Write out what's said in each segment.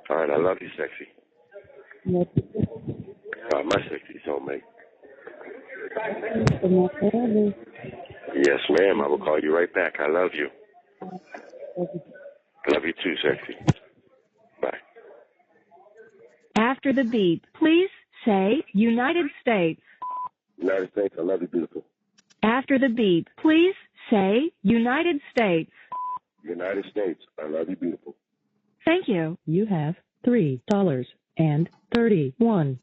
All right, I love you, sexy. Yes. My sexy soulmate. Forever. Yes, ma'am. I will call you right back. I love you. Love you too, sexy. Bye. After the beep, please say United States. United States, I love you, beautiful. After the beep, please say United States. United States, I love you, beautiful. Thank you. You have $3.31.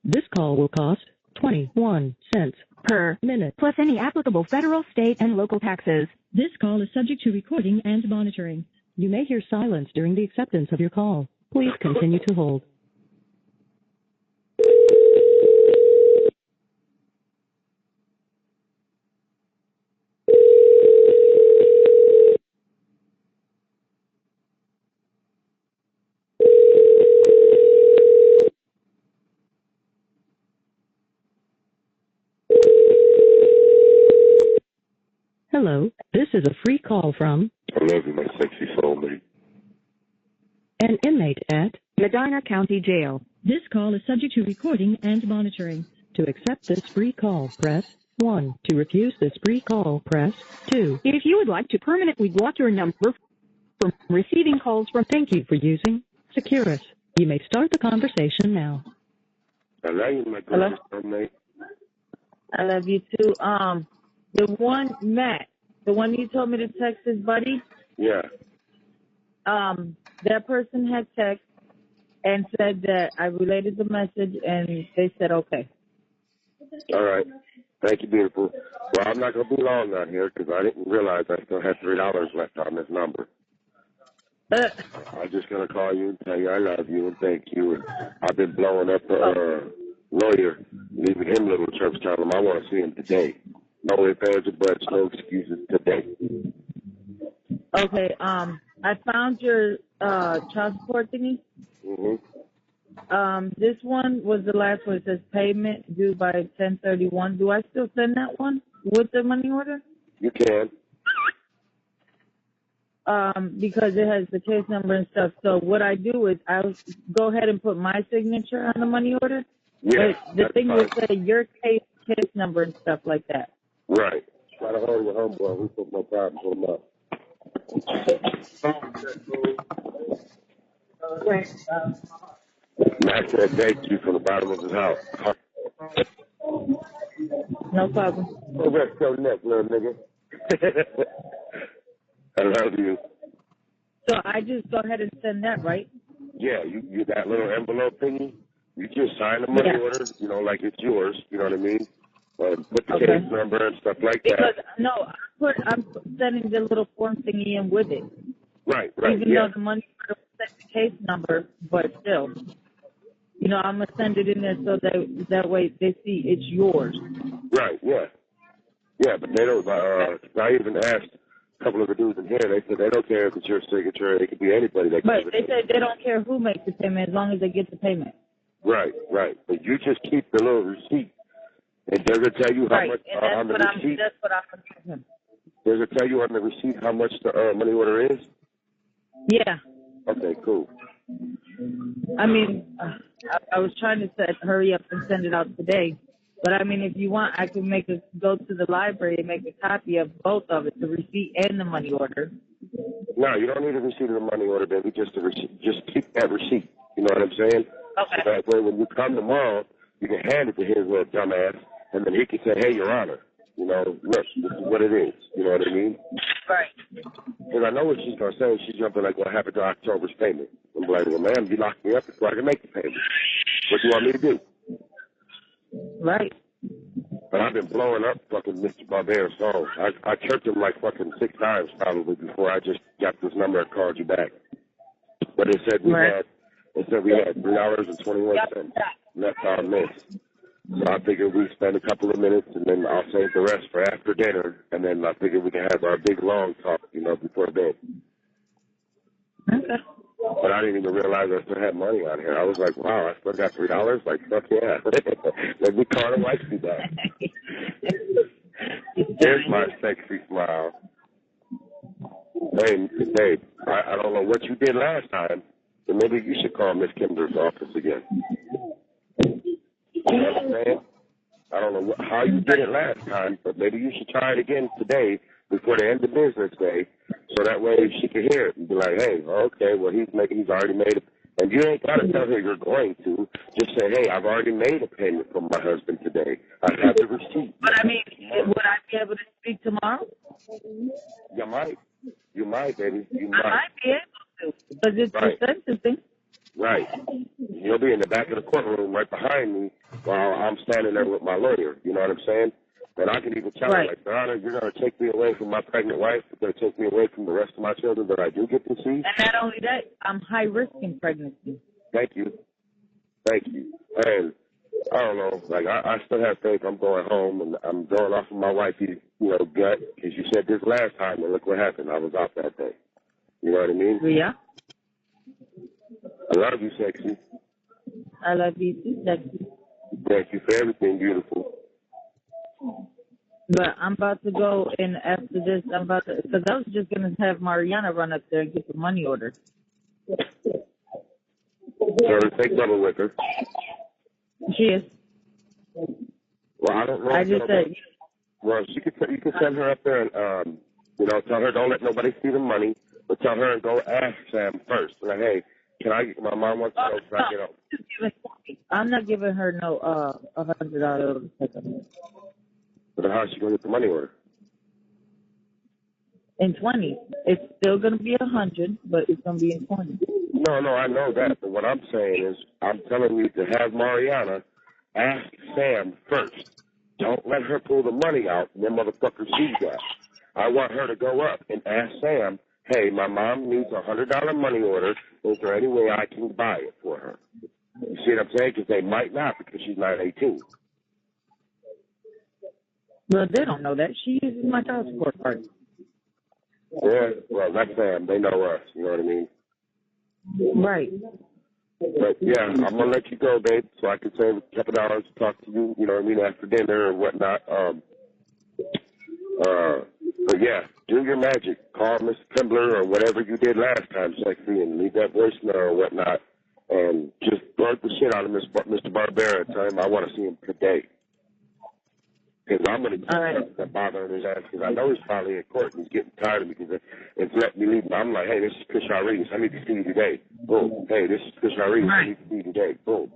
This call will cost 21 cents Per minute. plus any applicable federal, state, and local taxes. This call is subject to recording and monitoring. You may hear silence during the acceptance of your call. Please continue to hold. Hello, this is a free call from I love you, my sexy soulmate. an inmate at Medina County Jail. This call is subject to recording and monitoring. To accept this free call, press 1. To refuse this free call, press 2. If you would like to permanently block your number from receiving calls from... Thank you for using Securus. You may start the conversation now. I love you, my gorgeous soulmate. I love you too. The one, Matt, the one you told me to text his buddy, Yeah. that person had text and said that I related the message and they said okay. All right. Thank you, beautiful. Well, I'm not going to be long out here because I didn't realize I still had $3 left on this number. I'm just going to call you and tell you I love you and thank you. And I've been blowing up the lawyer, leaving him little chirps, telling him I want to see him today. No ifs, ands, or buts, no excuses today. Okay, I found your child support thingy. Mm-hmm. This one was the last one. It says payment due by 10/31. Do I still send that one with the money order? You can. Because it has the case number and stuff. So what I do is I'll go ahead and put my signature on the money order. Yeah, but the thing will say your case number and stuff like that. Right. Try to hold your homeboy. We put no problem with him up. Max said thank you from the bottom of his house. No problem. Go rest your neck, little nigga. I love you. So I just go ahead and send that, right? Yeah, you that little envelope thingy. You just sign the money order, you know, like it's yours. You know what I mean? Put the case number and stuff like that. Because I'm sending the little form thingy in with it. Right. Even though the money order will set the case number, but still, you know, I'm gonna send it in there so that way they see it's yours. Right. Yeah. Yeah, but they don't. I even asked a couple of the dudes in here. They said they don't care if it's your signature. It could be anybody that. But they said they don't care who makes the payment as long as they get the payment. Right. But you just keep the little receipt, and they're gonna tell you how much on the receipt. That's what I'm gonna give him. They're gonna tell you on the receipt how much the money order is. Yeah. Okay. Cool. I mean, I was trying to hurry up and send it out today. But, I mean, if you want, I can go to the library and make a copy of both of it, the receipt and the money order. No, you don't need a receipt of the money order, baby. Just a receipt. Just keep that receipt. You know what I'm saying? Okay. So that way when you come tomorrow, you can hand it to his little dumbass, and then he can say, hey, Your Honor, you know, look, this is what it is. You know what I mean? Right. Because I know what she's going to say. She's going to be like, what happened to October's payment? I'm like, well, ma'am, you locked me up before I can make the payment. What do you want me to do? Right. But I've been blowing up fucking Mr. Barbera's phone. I chirped him like fucking 6 times probably before I just got this number and called you back. But it said we had $3.21 left on this. So I figured we spend a couple of minutes and then I'll save the rest for after dinner, and then I figured we can have our big long talk, you know, before bed. Okay. But I didn't even realize I still had money on here. I was like, wow, I still got $3? Like, fuck yeah. Let me call the wifey back. Here's my sexy smile. Hey, I don't know what you did last time, then maybe you should call Miss Kimber's office again. You know what I'm saying? I don't know how you did it last time, but maybe you should try it again today before the end of business day, so that way she can hear it and be like, hey, okay, well, he's already made it. And you ain't got to tell her you're going to. Just say, hey, I've already made a payment from my husband today. I have the receipt. But, I mean, would I be able to speak tomorrow? You might. You might, baby. You might. I might be able to, because it's right. the sentencing. Right. You'll be in the back of the courtroom right behind me while I'm standing there with my lawyer. You know what I'm saying? And I can even tell her, like, Your Honor, you're going to take me away from my pregnant wife. You're going to take me away from the rest of my children that I do get to see. And not only that, I'm high risk in pregnancy. Thank you. Thank you. And I don't know, like, I still have faith. I'm going home, and I'm going off of my wifey's, gut, because you said this last time, and look what happened. I was off that day. You know what I mean? Yeah. I love you, sexy. I love you too, sexy. Thank you for everything, beautiful. But I'm about to go, and after this, because I was just going to have Mariana run up there and get the money order. So take trouble with her. She is. Well, I don't know. I just said. Well, you can send her up there and, tell her don't let nobody see the money, but tell her and go ask Sam first. Like, hey, my mom wants to know, can I get up? I'm not giving her no $100. But how's she going to get the money order? In 20. It's still going to be 100, but it's going to be in 20. No, I know that. But what I'm saying is I'm telling you to have Mariana ask Sam first. Don't let her pull the money out and then motherfucker sees that. I want her to go up and ask Sam, hey, my mom needs a $100 money order. Is there any way I can buy it for her? You see what I'm saying? Because they might not because she's not 18. Well, they don't know that. She uses my child support card. Yeah, well, that's them. They know us. You know what I mean? Right. But, yeah, I'm going to let you go, babe, so I can save a couple dollars to talk to you, you know what I mean, after dinner or whatnot. But, yeah, do your magic. Call Mr. Kimbler or whatever you did last time, sexy, and leave that voicemail or whatnot. And just bug the shit out of Mr. Barbera and tell him I want to see him today. Because I'm going to keep bothering his ass because I know he's probably in court and he's getting tired of me because it's letting me leave. I'm like, hey, this is Chris Rodriguez. I need to see you today. Boom. Hey, this is Chris Rodriguez. I need to see you today. Boom.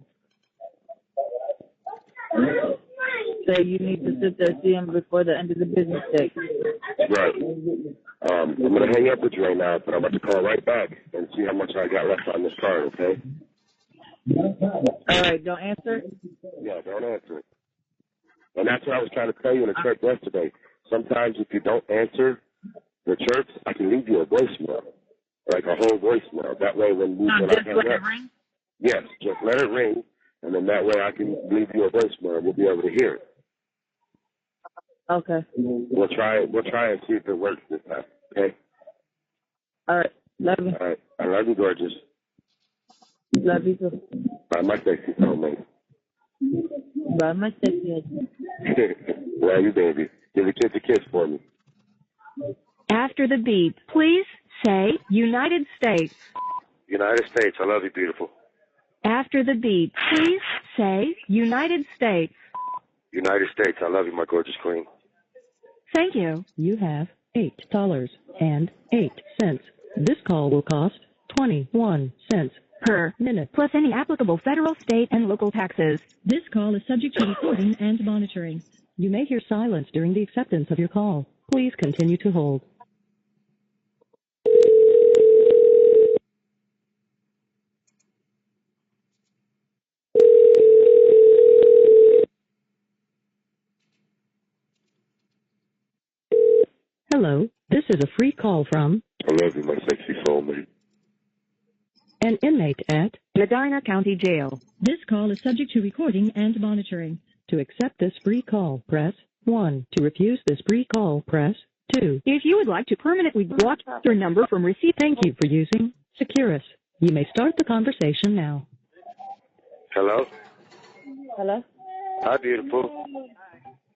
So you need to sit there and see him before the end of the business day. Right. I'm going to hang up with you right now, but I'm about to call right back and see how much I got left on this card, okay? All right, don't answer it? Yeah, don't answer it. And that's what I was trying to tell you in the church yesterday. Sometimes if you don't answer the church, I can leave you a voicemail, like a whole voicemail. That way when I hang up, ring? Yes, just let it ring, and then that way I can leave you a voicemail and we'll be able to hear it. Okay. We'll try and see if it works this time, okay? All right. Love you. All right. I love you, gorgeous. Love you too. Bye, my sexy soulmate. Bye, my sexy husband. Love you, baby. Give the kids a kiss for me. After the beep, please say United States. United States. I love you, beautiful. After the beep, please say United States. United States. I love you, my gorgeous queen. Thank you. You have $8.08. This call will cost 21 cents per minute, plus any applicable federal, state, and local taxes. This call is subject to recording and monitoring. You may hear silence during the acceptance of your call. Please continue to hold. Hello, this is a free call from I love you, my sexy soulmate. An inmate at Medina County Jail. This call is subject to recording and monitoring. To accept this free call, press 1. To refuse this free call, press 2. If you would like to permanently block your number from receiving... Thank you for using Securus. You may start the conversation now. Hello? Hello? Hi, beautiful.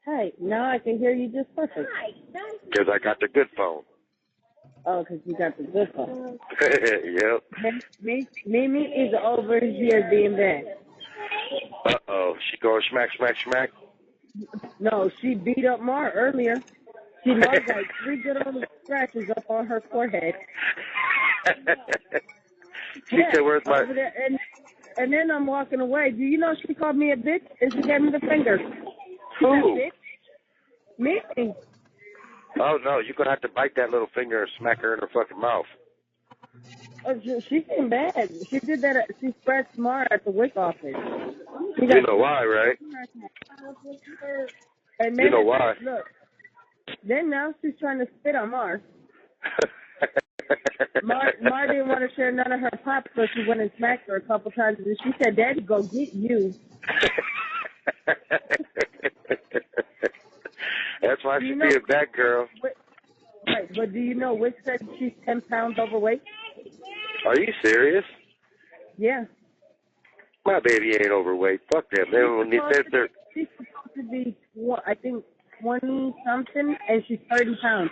Hi. Now I can hear you just perfect. Because I got the good phone. Oh, because you got the good one. Yep. Mimi is over here being bad. Uh-oh. She going smack, smack, smack? No, she beat up Mar earlier. She marked like 3 good old scratches up on her forehead. She said, where's my... Over there, and then I'm walking away. Do you know she called me a bitch and she gave me the finger? Who? Bitch. Me. Oh, no, you're going to have to bite that little finger and smack her in her fucking mouth. Oh, she came bad. She did that. She scratched Mar at the WIC office. You know why, right? And then you know why? Look. Then now she's trying to spit on Mar. Mar didn't want to share none of her pop, so she went and smacked her a couple times. And she said, "Daddy, go get you." That's why she's being a bad girl. Right, but do you know Wick said she's 10 pounds overweight? Are you serious? Yeah. My baby ain't overweight. Fuck them. She's supposed to be, I think, 20-something, and she's 30 pounds.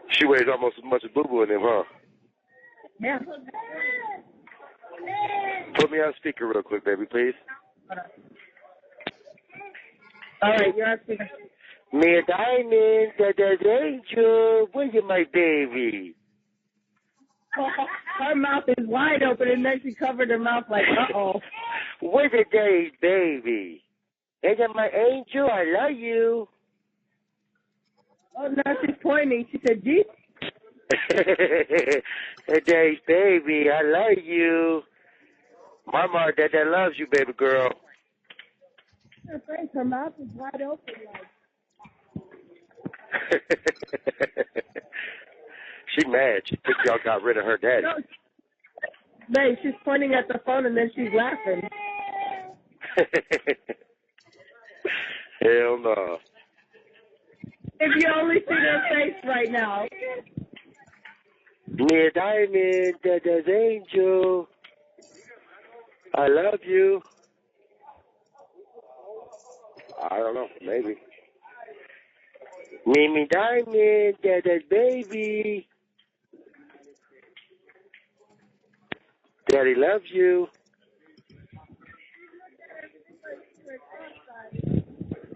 She weighs almost as much as Boo Boo in him, huh? Yeah. Put me on speaker real quick, baby, please. All right, you're on speaker. Me a diamond, that angel. Where's my baby? Her mouth is wide open, and then she covered her mouth like, uh-oh. Where's the day, baby? Is that my angel? I love you. Oh, now she's pointing. She said, "Gee." Today's baby, I love you. Mama, Dad loves you, baby girl. Her face, her mouth is wide open. She mad. She thinks y'all got rid of her daddy. No, babe, she's pointing at the phone and then she's laughing. Hell no. If you only see their face right now. Me a diamond, Dada's angel. I love you. I don't know, maybe. Me diamond, Dada's baby. Daddy loves you.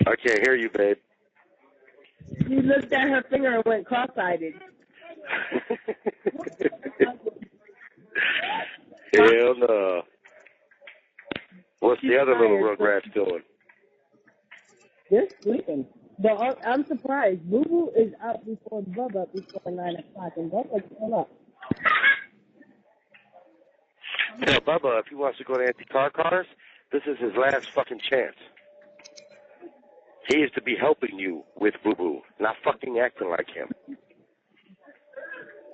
I can't hear you, babe. You looked at her finger and went cross-eyed. Hell no. What's the other little Rugrats doing? They're sleeping. I'm surprised. Boo Boo is out before Bubba before 9 o'clock, and Bubba's still up. Tell Bubba if he wants to go to anti-car cars, this is his last fucking chance. He is to be helping you with Boo Boo, not fucking acting like him.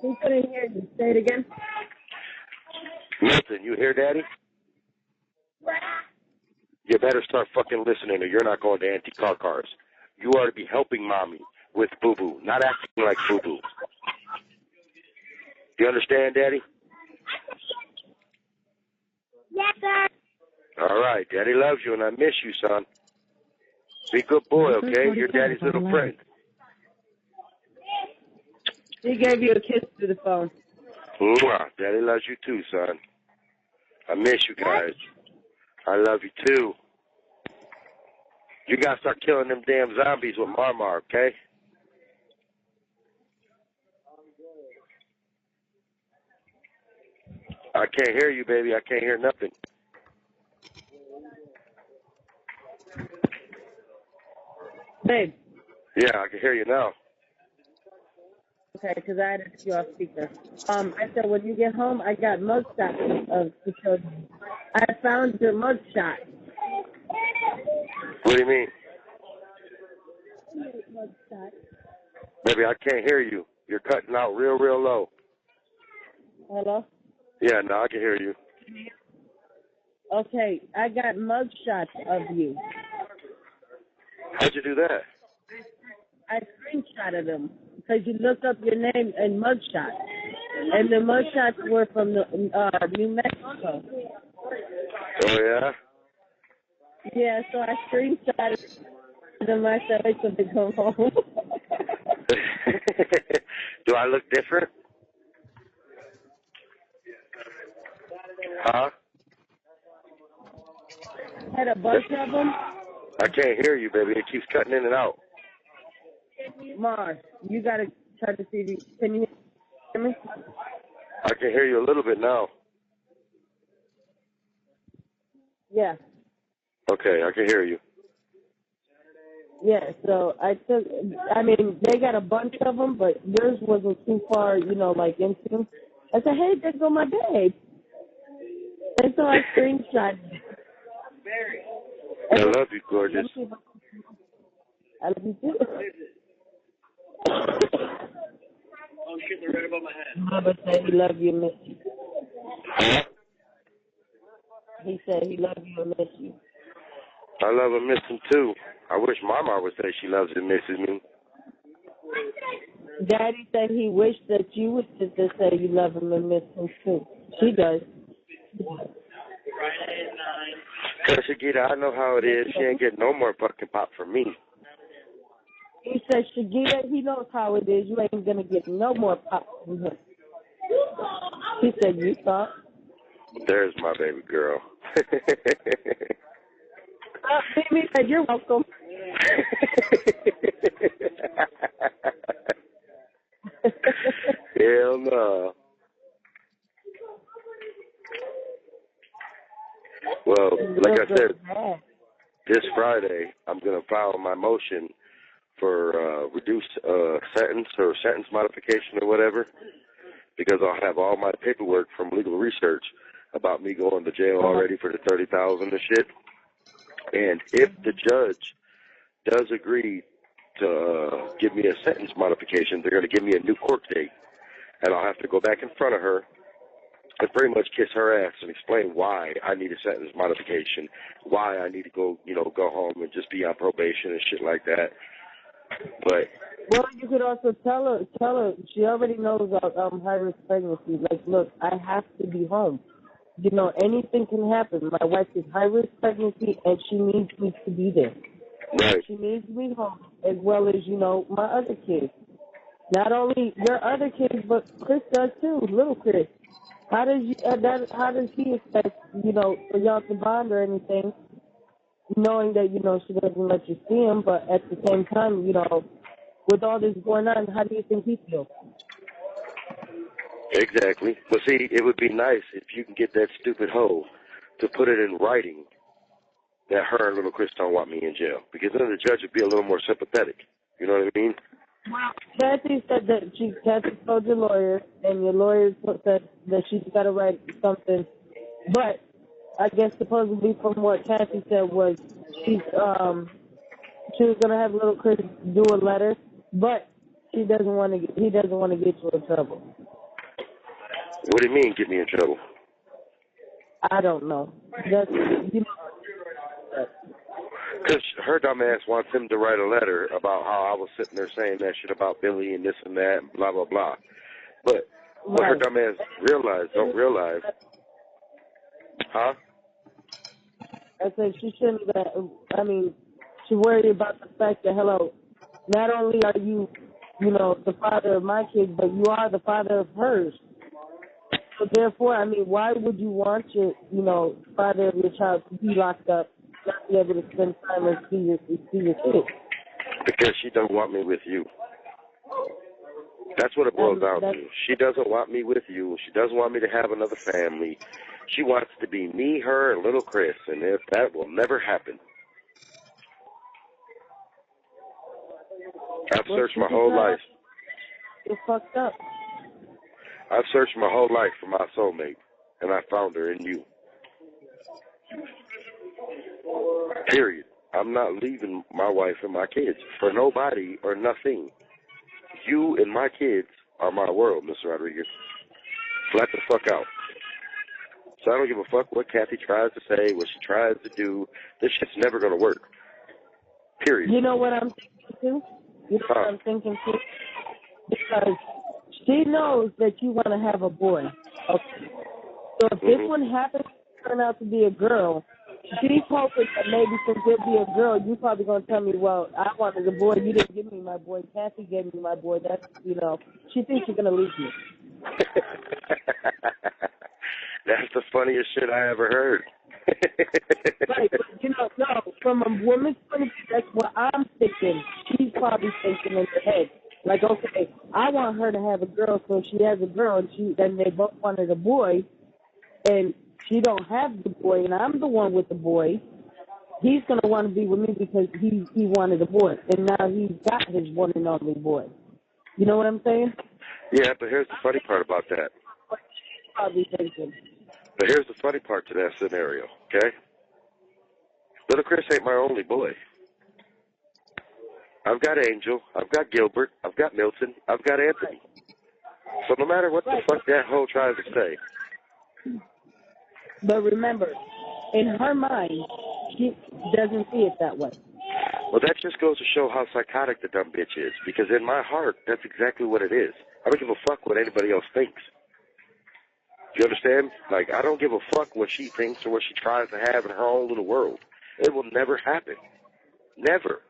He couldn't hear you. Say it again. Milton, you hear Daddy? You better start fucking listening or you're not going to anti-car cars. You are to be helping Mommy with Boo Boo, not acting like Boo Boo. You understand, Daddy? Yes, sir. All right. Daddy loves you and I miss you, son. Be a good boy, okay? You're Daddy's little friend. He gave you a kiss through the phone. Mwah. Daddy loves you too, son. I miss you guys. I love you too. You gotta start killing them damn zombies with Marmar, okay? I can't hear you, baby. I can't hear nothing. Babe. Yeah, I can hear you now. Okay, because I had to take you off speaker. I said, when you get home, I got mugshots of the children. I found your mugshot. What do you mean? Mugshot. Baby, I can't hear you. You're cutting out real, real low. Hello? Yeah, now I can hear you. Okay, I got mugshots of you. How'd you do that? I screenshotted them because you looked up your name and mugshot. And the mugshots were from the New Mexico. Oh, yeah? Yeah, so I screenshotted them myself so they come home. Do I look different? Huh? Had a bunch of them. I can't hear you, baby. It keeps cutting in and out. Mars, you gotta try to see if you can you hear me? I can hear you a little bit now. Yeah. Okay, I can hear you. Yeah, so they got a bunch of them, but yours wasn't too far, like into. I said, hey, there go my babe. And so I screenshot it. I love you, gorgeous. I love you too. Oh shit, they're right above my head. Mama said he love you and miss you. Huh? He said he love you and miss you. I love and miss him too. I wish Mama would say she loves and misses me. Daddy said he wished that you would sit there say you love him and miss him too. She does. Friday at 9. Cause Shagita, I know how it is. She ain't getting no more fucking pop from me. He said, Shagita, he knows how it is. You ain't gonna get no more pop from him. He said, you thought. There's my baby girl. Baby said, you're welcome. Hell no. Well, like I said, this Friday I'm going to file my motion for reduced sentence or sentence modification or whatever, because I'll have all my paperwork from legal research about me going to jail already for the $30,000 and shit. And if the judge does agree to give me a sentence modification, they're going to give me a new court date, and I'll have to go back in front of her and pretty much kiss her ass and explain why I need a sentence modification, why I need to go home and just be on probation and shit like that. But well, you could also tell her she already knows high risk pregnancy. Like, look, I have to be home. Anything can happen. My wife is high risk pregnancy, and she needs me to be there. right. She needs me home, as well as my other kids. Not only your other kids, but Chris does too. Little Chris. How does he expect for y'all to bond or anything, knowing that she doesn't let you see him, but at the same time, with all this going on, how do you think he feels? Exactly. But see, it would be nice if you can get that stupid hoe to put it in writing that her and little Chris don't want me in jail, because then the judge would be a little more sympathetic. You know what I mean? Well, Kathy said that Kathy told your lawyer, and your lawyer said that she's got to write something. But I guess supposedly from what Kathy said was she was going to have little Chris do a letter, but he doesn't want to get you in trouble. What do you mean, get me in trouble? I don't know. That's, Because her dumb ass wants him to write a letter about how I was sitting there saying that shit about Billy and this and that and blah, blah, blah. But what her dumb ass don't realize. Huh? I said she shouldn't she worried about the fact that, hello, not only are you, the father of my kids, but you are the father of hers. So therefore, why would you want your, father of your child to be locked up, not be able to spend time and see your kids? Because she don't want me with you. That's what it boils down to. She doesn't want me with you. She doesn't want me to have another family. She wants to be me, her, and little Chris, and if that will never happen. I've searched my whole life. You're fucked up. I've searched my whole life for my soulmate, and I found her in you. Period. I'm not leaving my wife and my kids for nobody or nothing. You and my kids are my world, Mr. Rodriguez. Flat the fuck out. So I don't give a fuck what Kathy tries to say, what she tries to do. This shit's never going to work. Period. You know what I'm thinking too? Because she knows that you want to have a boy. Okay. So if this one happens to turn out to be a girl, she's hoping that maybe since you'll be a girl, you probably gonna tell me, well, I wanted a boy, you didn't give me my boy, Kathy gave me my boy. That's she thinks you're gonna leave me. That's the funniest shit I ever heard. Right, but no, from a woman's point of view, that's what I'm thinking. She's probably thinking in her head. Like, okay, I want her to have a girl, so she has a girl, and then they both wanted a boy, and she don't have the boy, and I'm the one with the boy. He's gonna want to be with me because he wanted a boy, and now he's got his one and only boy. You know what I'm saying? Yeah, but here's the funny part about that. She's probably thinking. But here's the funny part to that scenario, okay? Little Chris ain't my only boy. I've got Angel, I've got Gilbert, I've got Milton, I've got Anthony. So no matter what the fuck that hoe tries to say. But remember, in her mind, she doesn't see it that way. Well, that just goes to show how psychotic the dumb bitch is. Because in my heart, that's exactly what it is. I don't give a fuck what anybody else thinks. Do you understand? Like, I don't give a fuck what she thinks or what she tries to have in her own little world. It will never happen. Never.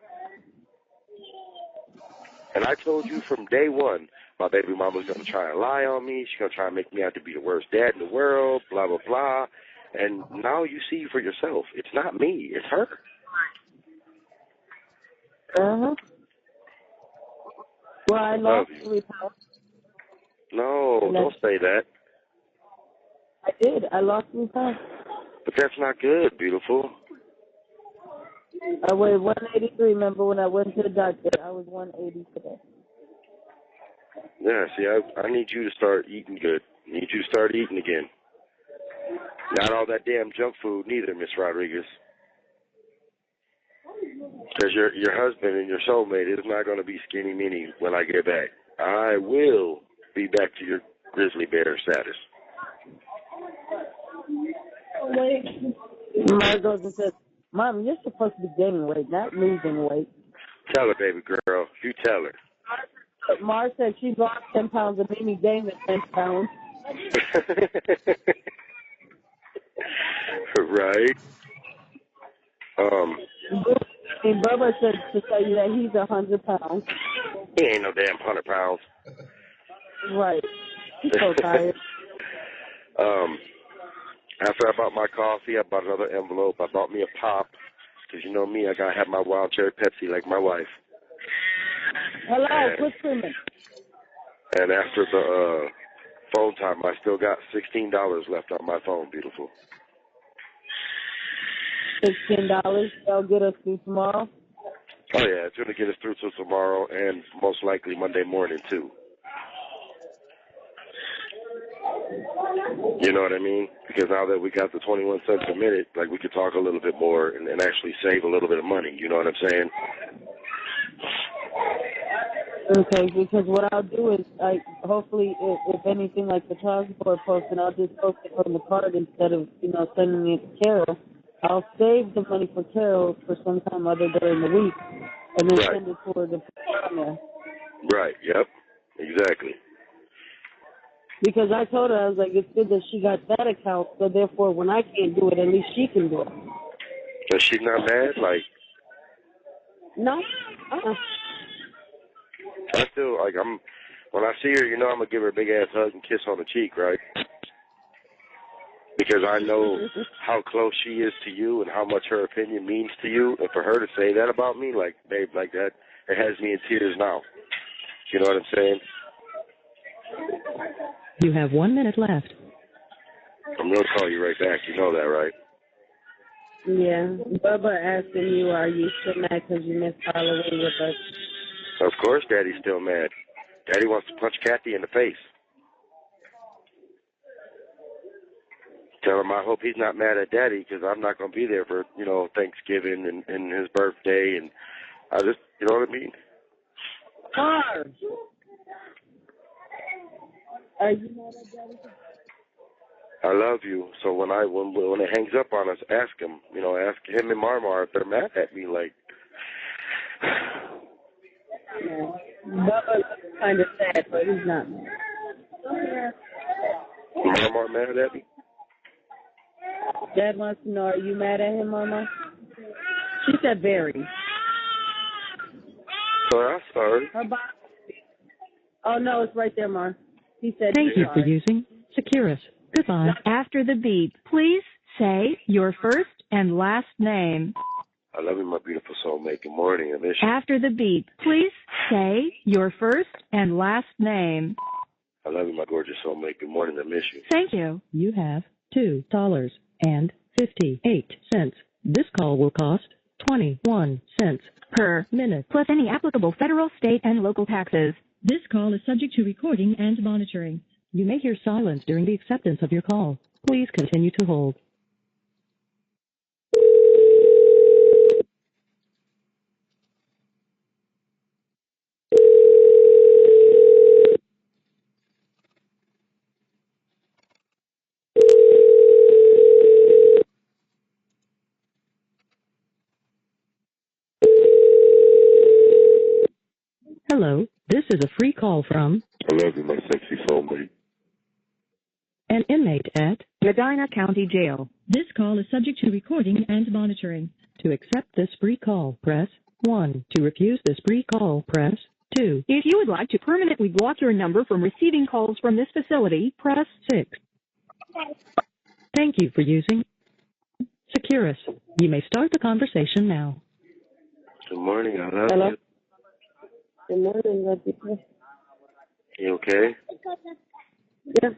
And I told you from day one, my baby mama's going to try and lie on me. She's going to try and make me out to be the worst dad in the world, blah, blah, blah. And now you see for yourself. It's not me. It's her. Uh-huh. Well, I lost 3 pounds. No, don't say that. I did. I lost 3 pounds. But that's not good, beautiful. I weighed 183. Remember when I went to the doctor? I was 180 today. Yeah, see, I need you to start eating good. I need you to start eating again. Not all that damn junk food neither, Miss Rodriguez. Because your husband and your soulmate is not going to be skinny mini when I get back. I will be back to your grizzly bear status. Mars goes and says, Mom, you're supposed to be gaining weight, not losing weight. Tell her, baby girl. You tell her. Mars said she lost 10 pounds and made me gain the 10 pounds. Right. Bubba said to tell you that he's 100 pounds. He ain't no damn 100 pounds. Right. He's so tired. After I bought my coffee, I bought another envelope. I bought me a pop. Because you know me, I got to have my wild cherry Pepsi like my wife. Hello, quit screaming. And after the phone time, I still got $16 left on my phone, beautiful. $16? They'll get us through tomorrow? Oh, yeah, it's going to get us through till tomorrow and most likely Monday morning, too. You know what I mean? Because now that we got the 21 cents a minute, like, we could talk a little bit more and actually save a little bit of money. You know what I'm saying? Okay, because what I'll do is, hopefully, if anything like the child support posting, I'll just post it from the card instead of, sending it to Carol. I'll save the money for Carol for some time other during the week, and then send it toward the there. Right, yep, exactly. Because I told her, I was like, it's good that she got that account, so therefore when I can't do it, at least she can do it. So she's not mad? Like, no. I feel like when I see her, I'm going to give her a big-ass hug and kiss on the cheek, right? Because I know how close she is to you and how much her opinion means to you. And for her to say that about me, like, babe, like that, it has me in tears now. You know what I'm saying? You have 1 minute left. I'm going to call you right back. You know that, right? Yeah. Bubba asking you, are you still mad because you missed Halloween with us? Of course Daddy's still mad. Daddy wants to punch Kathy in the face. Tell him I hope he's not mad at Daddy because I'm not going to be there for, Thanksgiving and his birthday. And I just, you know what I mean? Are you mad at Daddy? I love you. So when it hangs up on us, ask him. Ask him and Marmar if they're mad at me. Like, yeah. Bubba's kind of sad, but he's not mad. Marmar mad at me? Dad wants to know, are you mad at him, Mama? She said very. Sorry, I'm sorry. Her box. Oh, no, it's right there, Ma. He said Thank you for using Securus. Goodbye. After the beep, please say your first and last name. I love you, my beautiful soulmate. Good morning. I miss you. After the beep, please say your first and last name. I love you, my gorgeous soulmate. Good morning. I miss you. Thank you. You have $2.58. This call will cost 21 cents Per minute. plus any applicable federal, state, and local taxes. This call is subject to recording and monitoring. You may hear silence during the acceptance of your call. Please continue to hold. Hello, this is a free call from I love you, my sexy soulmate. an inmate at Medina County Jail. This call is subject to recording and monitoring. To accept this free call, press 1. To refuse this free call, press 2. If you would like to permanently block your number from receiving calls from this facility, press 6. Thank you for using Securus. You may start the conversation now. Good morning. I love Hello? you. Good morning, Larissa. You okay? Yeah.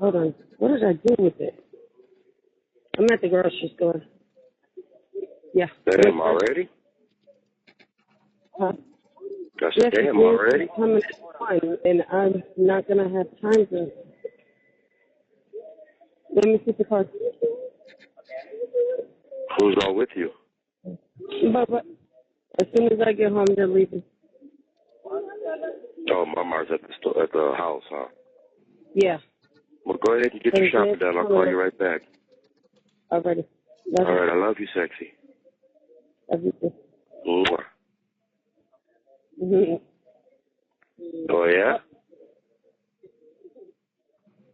Hold on. What did I do with it? I'm at the grocery store. Yeah. Damn, already? Huh? That's Yes, a damn it's already? coming at 1, and I'm not going to have time to. Let me see the card. Who's all with you? But as soon as I get home, they're leaving. Oh, Mama's at the house, huh? Yeah. Well, go ahead and get your shopping done. I'll call you right back. Alrighty. All right, I love you, sexy. Love you too. Mwah. Mhm. Oh, yeah?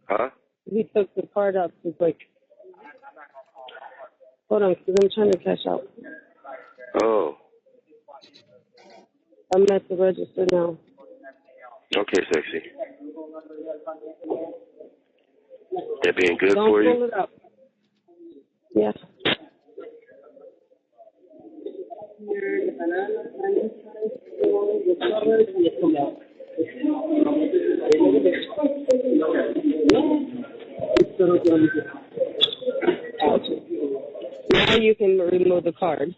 Huh? He took the card out too quick. Hold on, because I'm trying to cash out. Oh, I'm at the register now. okay, sexy. That being good Don't for pull you? it up. Yeah. Now you can remove the card.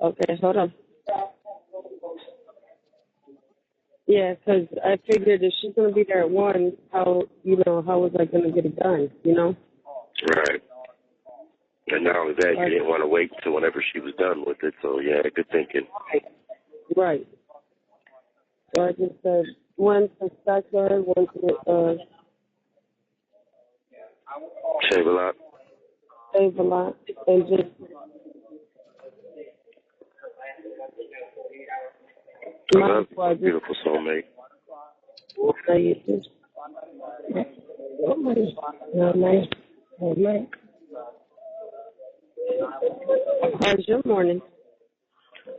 Okay, hold on. Yeah, 'cause I figured if she's going to be there at 1, how was I going to get it done, Right. And not only that, you didn't want to wait until whenever she was done with it, so yeah, good thinking. Right. So I just said 1 for Stackler, 1 for Save a lot. Save a Lot, and just I love you, my beautiful soulmate. say you too. How's your morning?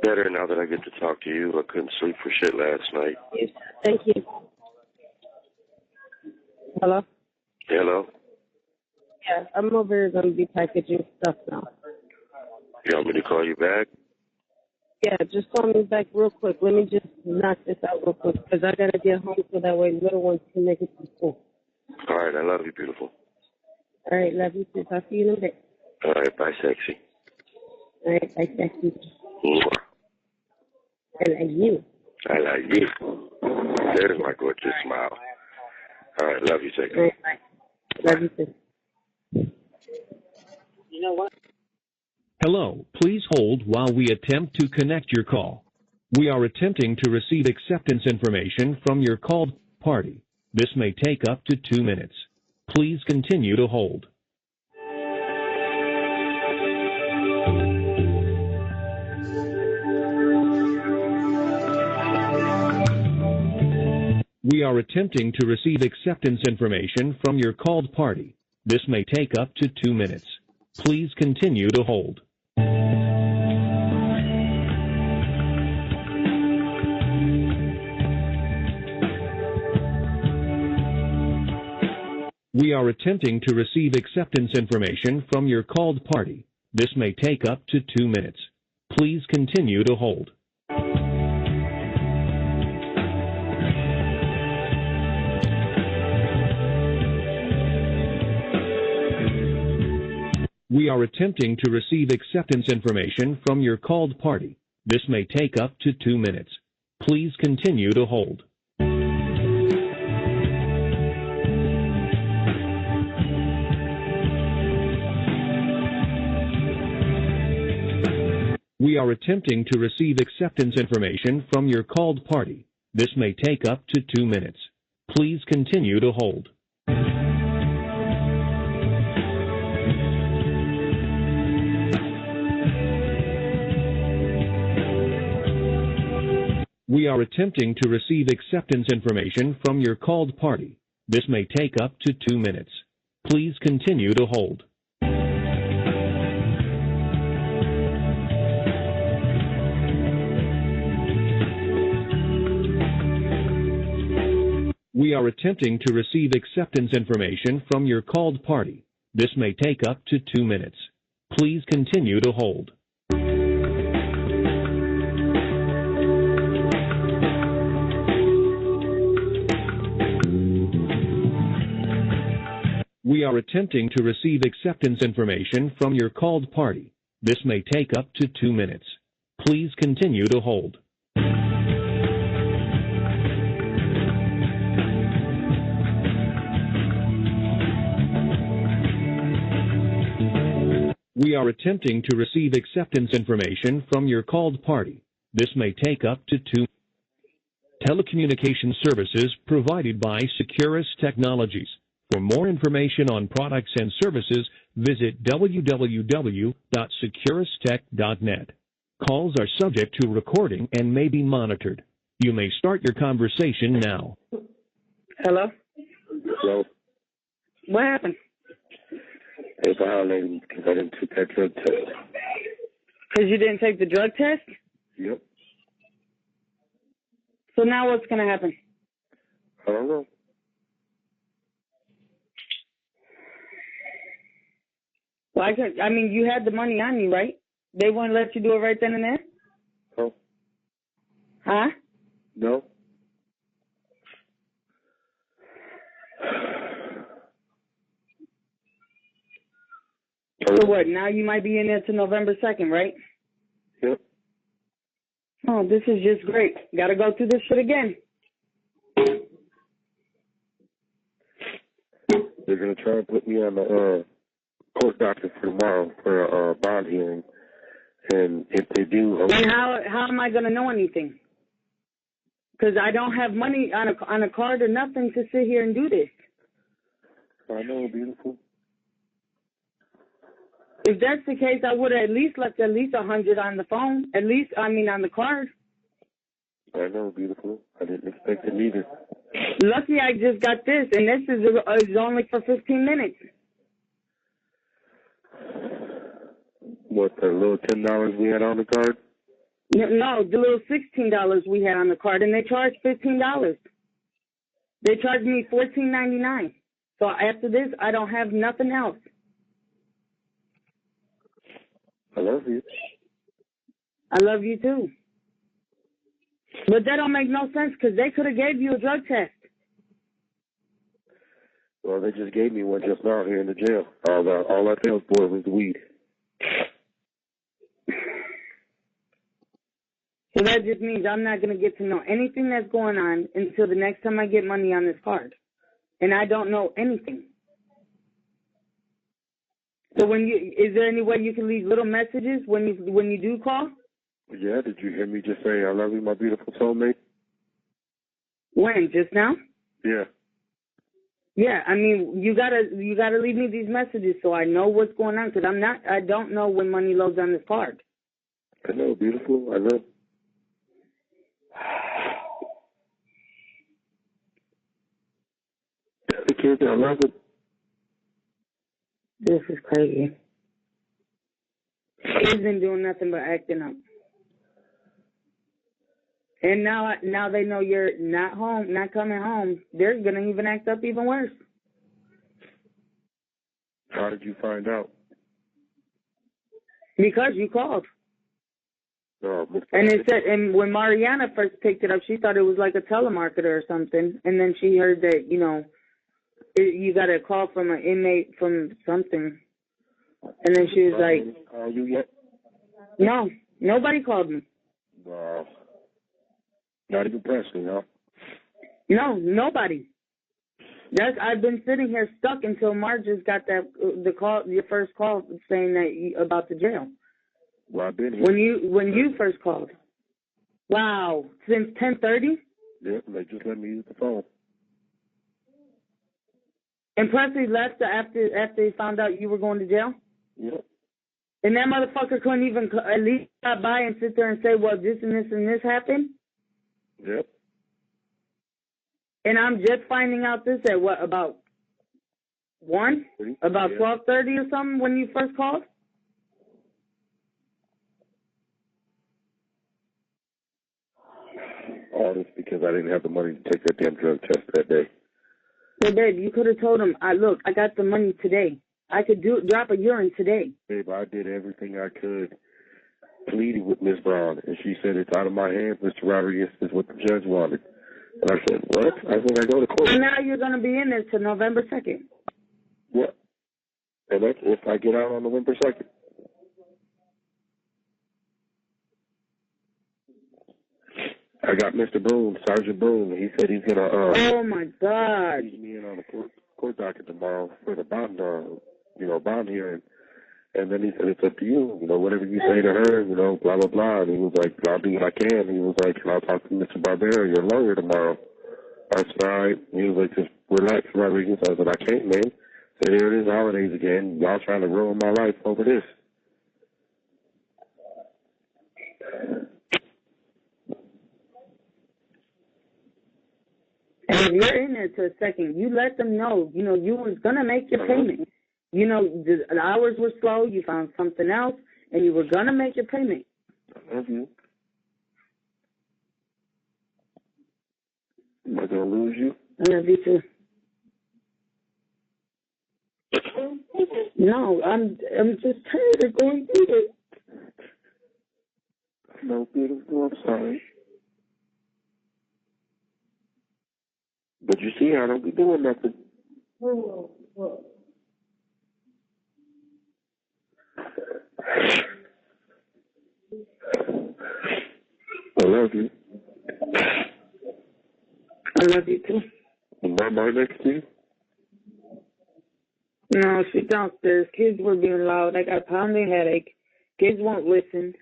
Better now that I get to talk to you. I couldn't sleep for shit last night. Thank you. Hello? Hello? Yeah, I'm over here going to be packaging stuff now. You want me to call you back? Yeah, just call me back real quick. Let me just knock this out real quick because I got to get home so that way little ones can make it to school. All right, I love you, beautiful. All right, love you too. Talk to you in a bit. All right, bye, sexy. All right, bye, sexy. Mwah. I like you. I like you. There's my gorgeous smile. All right, love you, sexy. All right, bye. Love you too. You know what? Hello, please hold while we attempt to connect your call. We are attempting to receive acceptance information from your called party. This may take up to 2 minutes. Please continue to hold. We are attempting to receive acceptance information from your called party. This may take up to 2 minutes. Please continue to hold. We are attempting to receive acceptance information from your called party. This may take up to 2 minutes. Please continue to hold. We are attempting to receive acceptance information from your called party. This may take up to 2 minutes. Please continue to hold. We are attempting to receive acceptance information from your called party. This may take up to 2 minutes. Please continue to hold. We are attempting to receive acceptance information from your called party. This may take up to 2 minutes. Please continue to hold. We are attempting to receive acceptance information from your called party. This may take up to 2 minutes. Please continue to hold. We are attempting to receive acceptance information from your called party. This may take up to 2 minutes. Please continue to hold. We are attempting to receive acceptance information from your called party. This may take up to 2 telecommunication services provided by Securus Technologies. For more information on products and services, visit www.securustech.net. Calls are subject to recording and may be monitored. You may start your conversation now. Hello? Hello. What happened? They violated because I didn't take that drug test. Because you didn't take the drug test? Yep. So now what's going to happen? I don't know. Well, I mean, you had the money on you, right? They wouldn't let you do it right then and there? No. Huh? No. So what, now you might be in there to November 2nd, right? Yep. Oh, this is just great. Got to go through this shit again. They're going to try and put me on the court docket for tomorrow for a bond hearing. And if they do... And how am I going to know anything? Because I don't have money on a card or nothing to sit here and do this. I know, beautiful. If that's the case, I would have at least left at least 100 on the phone. On the card. I know, beautiful. I didn't expect it either. Lucky I just got this, and this is only for 15 minutes. What, the little $10 we had on the card? No, the little $16 we had on the card, and they charged $15. They charged me $14.99. So after this, I don't have nothing else. I love you. I love you too. But that don't make no sense because they could have gave you a drug test. Well, they just gave me one just now here in the jail. All I failed for was the weed. So that just means I'm not going to get to know anything that's going on until the next time I get money on this card. And I don't know anything. So is there any way you can leave little messages when you do call? Yeah, did you hear me just say I love you, my beautiful soulmate? When? Just now? Yeah. Yeah, I mean, you gotta leave me these messages so I know what's going on because I don't know when money loads on this card. I know, beautiful. I know. kids at 11? This is crazy. Kids been doing nothing but acting up. And now they know you're not home, not coming home. They're going to even act up even worse. How did you find out? Because you called. No, And it said, and when Mariana first picked it up, she thought it was like a telemarketer or something. And then she heard that, you got a call from an inmate from something. And then she was like, call you yet? No, nobody called me. Wow. Not even Presley, huh? No, nobody. I've been sitting here stuck until Mark just got your first call saying that about the jail. Well, I've been here. When you first called. Wow, since 10:30? Yep, they just let me use the phone. And Presley left after he found out you were going to jail? Yep. And that motherfucker couldn't even at least stop by and sit there and say, well, this and this and this happened? Yep. And I'm just finding out this at what, about 1? About 12:30 or something when you first called? All this because I didn't have the money to take that damn drug test that day. So, babe, you could have told him, look, I got the money today. I could drop a urine today. Babe, I did everything I could, pleaded with Miss Brown, and she said, it's out of my hands, Mr. Rodriguez, is what the judge wanted. And I said, what? I said, I go to court. And now you're going to be in there till November 2nd. What? And that's if I get out on November 2nd. I got Mr. Boone, Sergeant Boone. He said he's going to, oh, my God. he's me in on the court docket tomorrow for the bond, bond hearing. And then he said, it's up to you, whatever you say to her, blah, blah, blah. And he was like, I'll do what I can. He was like, I'll talk to Mr. Burier, your lawyer, tomorrow. I said, all right. He was like, just relax, Rodriguez. I said, I can't, man. I said, here it is, holidays again. Y'all trying to ruin my life over this. And if you're in there to a second, you let them know, you was going to make your payment. The hours were slow, you found something else, and you were going to make your payment. I love you. Am I going to lose you? I love you too. No, I'm just tired of going through it. No, beautiful, I'm sorry. But you see, I don't be doing nothing. I love you. I love you too. Is Mom right next to you? No, she's downstairs. Kids were being loud. I got a pounding headache. Kids won't listen.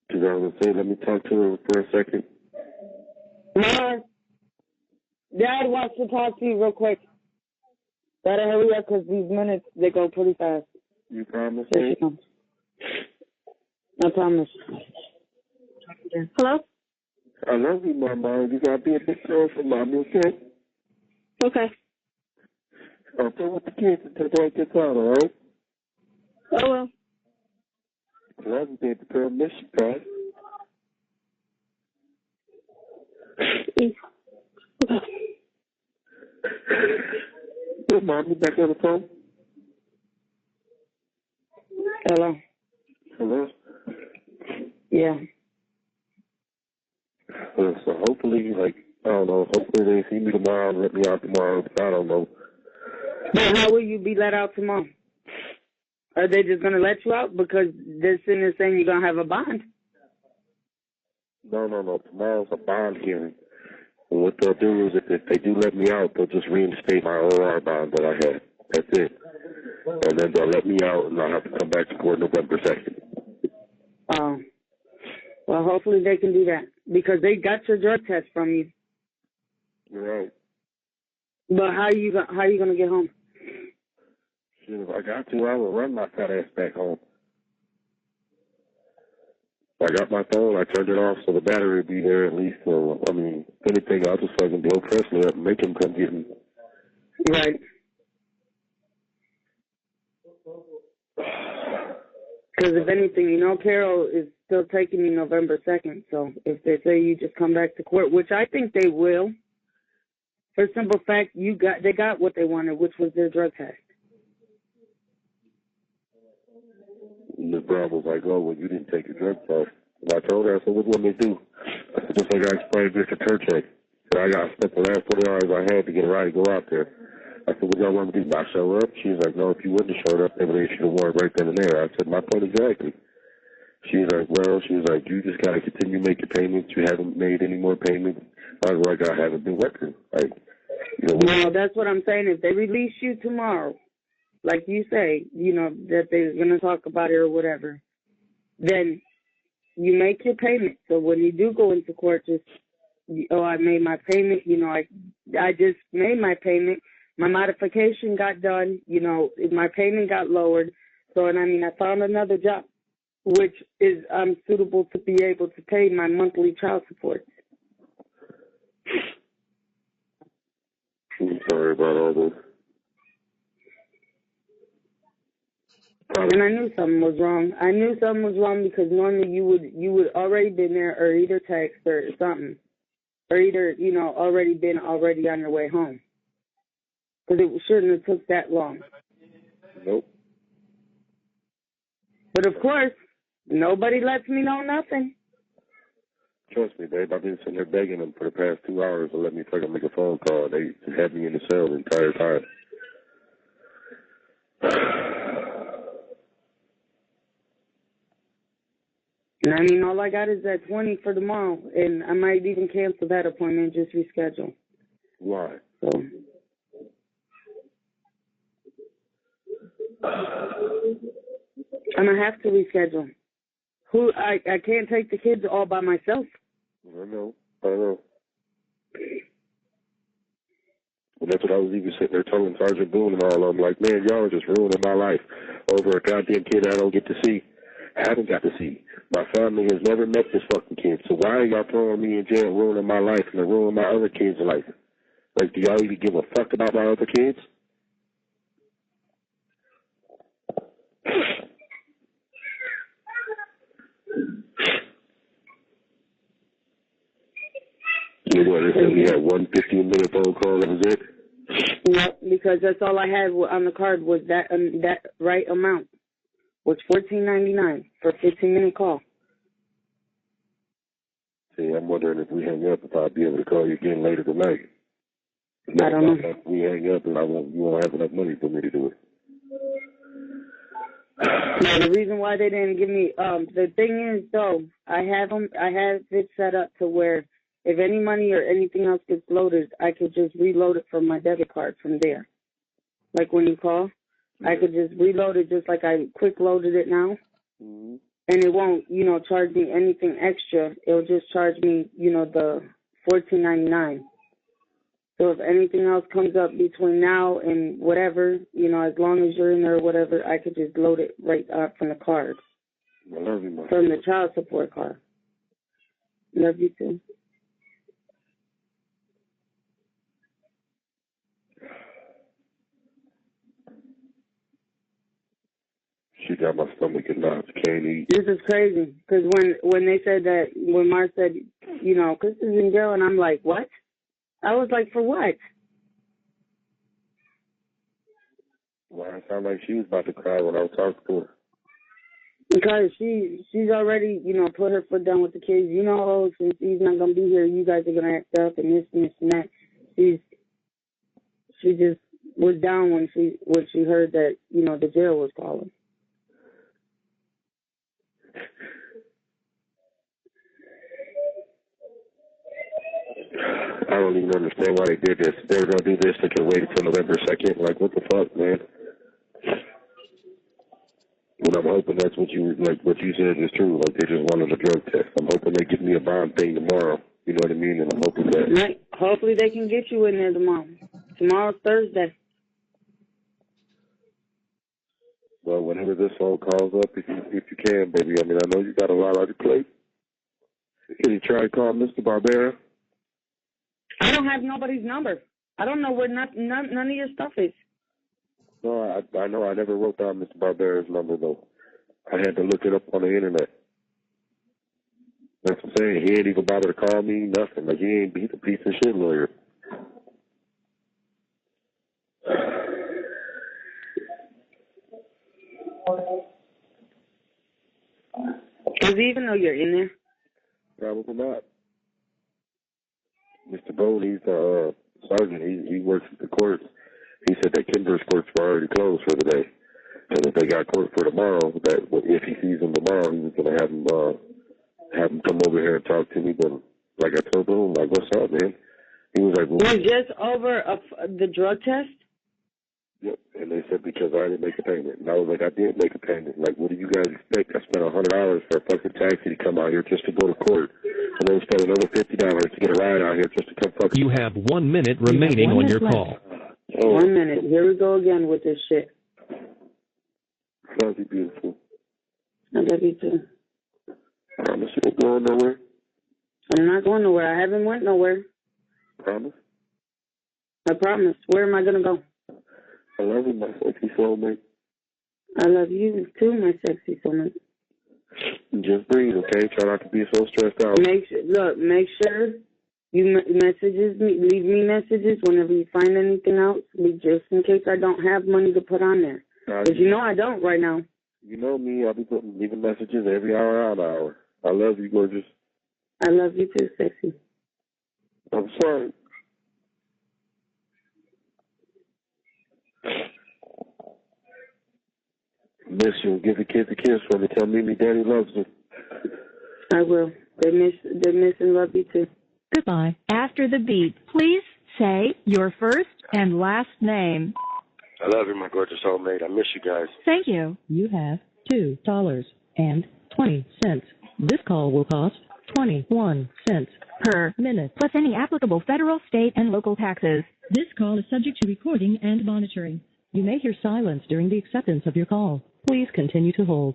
Because I was going to say, let me talk to her for a second. Mom, Dad wants to talk to you real quick. Better hurry up because these minutes, they go pretty fast. You promise? There she comes. I promise. Hello? I love you, Mama. You got to be a big girl for Mommy, okay? Okay. I'll play with the kids until they get out, all right? Oh, well. Love you, baby girl. Miss you, guys. Hey, Mom, you back on the phone? Hello? Hello? Yeah. So hopefully, I don't know, hopefully they see me tomorrow and let me out tomorrow. I don't know. But how will you be let out tomorrow? Are they just going to let you out because they're sitting there saying you're going to have a bond? No. Tomorrow's a bond hearing. And what they'll do is if they do let me out, they'll just reinstate my OR bond that I had. That's it. And then they'll let me out and I'll have to come back to court November 2nd. Oh. Well, hopefully they can do that because they got your drug test from you. You're right. But how are you going to get home? Shit, if I got to, I will run my fat ass back home. I got my phone, I turned it off so the battery would be there at least. So, I mean, if anything, I'll just fucking blow Presley up and make him come get me. Right. Because if anything, you know, Carol is still taking me November 2nd. So if they say you just come back to court, which I think they will, for the simple fact they got what they wanted, which was their drug test. Ms. Brown was like, oh, well, you didn't take your drug test. And I told her, I said, what do you want me to do? I said, just like I explained this to Turchek. So I got spent the last 40 hours I had to get a ride to go out there. I said, what y'all want me to do? Not show up? She was like, no, if you wouldn't have showed up, they would have issued a warrant right then and there. I said, my point exactly. She was like, well, she was like, you just got to continue making payments. You haven't made any more payments. I was like, I haven't been working. Like, you know. Well, that's what I'm saying. If they release you tomorrow, like you say, you know, that they're going to talk about it or whatever, then you make your payment. So when you do go into court, just, oh, I made my payment, you know, I just made my payment. My modification got done, you know, my payment got lowered. So, and I mean, I found another job, which is suitable to be able to pay my monthly child support. I'm sorry about all this. And I knew something was wrong. I knew something was wrong because normally you would already been there or either text or something, or either, you know, already on your way home. Because it shouldn't have took that long. Nope. But of course, nobody lets me know nothing. Trust me, babe. I've been sitting there begging them for the past 2 hours to let me fucking make a phone call. They had me in the cell the entire time. And I mean, all I got is that 20 for tomorrow, and I might even cancel that appointment and just reschedule. Why? So. I'm gonna have to reschedule. I can't take the kids all by myself. I know. Well, that's what I was even sitting there telling Sergeant Boone and all of them. Like, man, y'all are just ruining my life over a goddamn kid I don't get to see. I haven't got to see. My family has never met this fucking kid. So why are y'all throwing me in jail, ruining my life, and ruining my other kids' life? Like, do y'all even give a fuck about my other kids? You know, they said we had one 15-minute phone call, that was it? Yep, because that's all I had on the card was that right amount, was $14.99 for a 15-minute call. See, I'm wondering if we hang up, if I'll be able to call you again later tonight. I don't know. If we hang up, and you won't have enough money for me to do it. No, the reason why they didn't give me, the thing is, though, I have it set up to where if any money or anything else gets loaded, I could just reload it from my debit card from there. Like when you call, I could just reload it just like I quick loaded it now. Mm-hmm. And it won't, you know, charge me anything extra. It'll just charge me, you know, the $14.99. So if anything else comes up between now and whatever, you know, as long as you're in there or whatever, I could just load it right up from the card. I love you, from the child support card. Love you too. She got my stomach in knots. Can't eat. This is crazy because when they said that, when Mar said, you know, Chris is in jail, and I'm like, what? I was like, for what? Well, I sound like she was about to cry when I was talking to her. Because she's already, you know, put her foot down with the kids. You know, oh, since he's not gonna be here, you guys are gonna act up and this and that. She just was down when she heard that, you know, the jail was calling. I don't even understand why they did this. They were gonna do this. They could wait until November 2nd. Like, what the fuck, man? And I'm hoping that's what you said is true. Like, they just wanted a drug test. I'm hoping they give me a bond thing tomorrow. You know what I mean? And I'm hoping that. Right. Hopefully they can get you in there tomorrow. Tomorrow's Thursday. Well, whenever this phone calls up, if you can, baby. I mean, I know you got a lot on your plate. Can you try to call Mr. Barbera? I don't have nobody's number. I don't know where none of your stuff is. No, I know I never wrote down Mr. Barbera's number, though. I had to look it up on the internet. That's what I'm saying. He ain't even bother to call me, nothing. Like, he's a piece of shit lawyer. Does he even know you're in there? Probably not. Mr. Bone, he's the sergeant. He works at the courts. He said that Kimber's courts were already closed for the day. And if they got court for tomorrow, that if he sees them tomorrow, he was going to have him come over here and talk to me. But like I told him, like, what's up, man? He was like, well, was just over the drug test? Yep. And they said because I didn't make a payment. And I was like, I did make a payment. Like, what do you guys expect? I spent $100 for a fucking taxi to come out here just to go to court. And then spent another $50 to get a ride out here just to come fucking... You have 1 minute remaining on your call. 1 minute. Here we go again with this shit. Sounds beautiful. I love you too. Promise you ain't going nowhere? I'm not going nowhere. I haven't went nowhere. Promise? I promise. Where am I going to go? I love you, my sexy soulmate. I love you too, my sexy soulmate. Just breathe, okay? Try not to be so stressed out. Make sure you leave me messages whenever you find anything else, just in case I don't have money to put on there. Because you know I don't right now. You know me, I'll be leaving messages every hour on hour. I love you, gorgeous. I love you too, sexy. I'm sorry. Miss you. Give the kids a kiss for me. Tell Mimi Daddy loves you. I will. They miss and love you too. Goodbye. After the beep, please say your first and last name. I love you, my gorgeous soulmate. I miss you guys. Thank you. You have $2.20. This call will cost 21 cents Per minute. plus any applicable federal, state, and local taxes. This call is subject to recording and monitoring. You may hear silence during the acceptance of your call. Please continue to hold.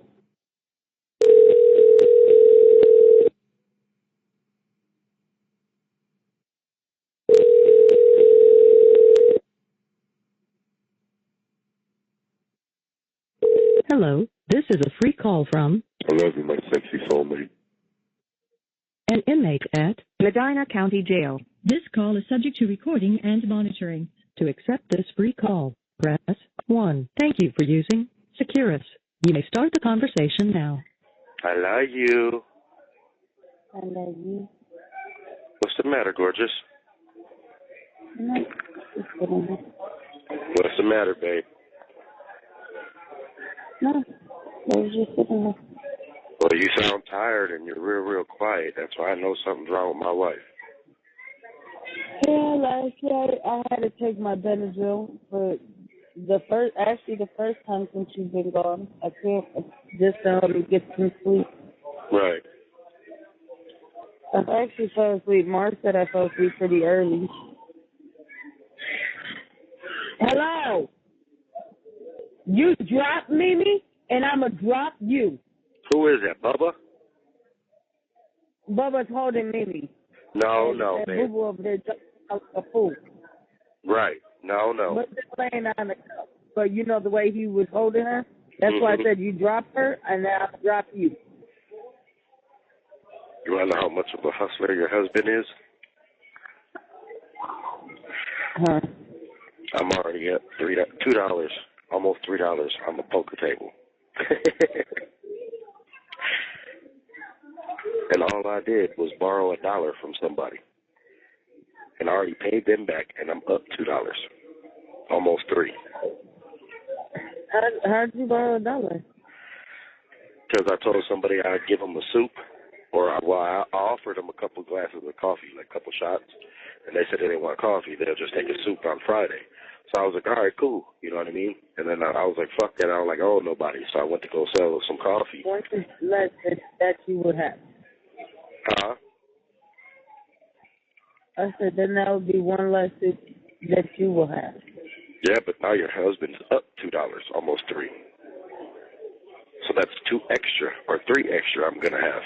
Hello, this is a free call from I love you, my sexy soulmate. an inmate at Medina County Jail. This call is subject to recording and monitoring. To accept this free call, press 1. Thank you for using Securus. You may start the conversation now. I love you. I love you. What's the matter, gorgeous? No, just kidding. What's the matter, babe? No, I was just sitting there. Well, you sound tired and you're real quiet. That's why I know something's wrong with my wife. Yeah, last night I had to take my Benadryl for the first time since you've been gone. I can't just to get some sleep. Right. I actually fell asleep. Mark said I fell asleep pretty early. Hello. You drop Mimi, and I'ma drop you. Who is that, Bubba? Bubba's holding Mimi. No, and babe. Boo over there jumping out a fool. Right. No. But they're laying on the cup. But you know the way he was holding her? That's why I said you drop her, and then I'll drop you. You want to know how much of a hustler your husband is? Huh? I'm already at $2, almost $3 on the poker table. And all I did was borrow $1 from somebody. And I already paid them back, and I'm up $2, almost $3. How'd you borrow $1? Because I told somebody I'd give them a soup, or I offered them a couple glasses of coffee, like a couple shots, and they said they didn't want coffee. They'll just take a soup on Friday. So I was like, all right, cool. You know what I mean? And then I was like, fuck that. I don't like owe nobody. So I went to go sell some coffee. What is less that you would have? Huh? I said, then that would be one less that you will have. Yeah, but now your husband's up $2, almost $3. So that's 2 extra or 3 extra I'm going to have.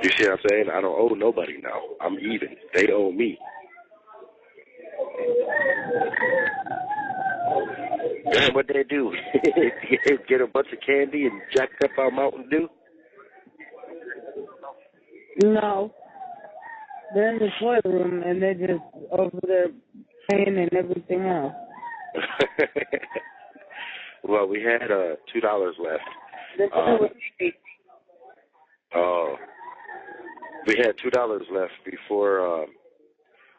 You see what I'm saying? I don't owe nobody now. I'm even. They owe me. Damn, what they do? Get a bunch of candy and jack up our Mountain Dew? No. They're in the toilet room and they're just over there paying and everything else. Well, we had $2 left. We had $2 left before,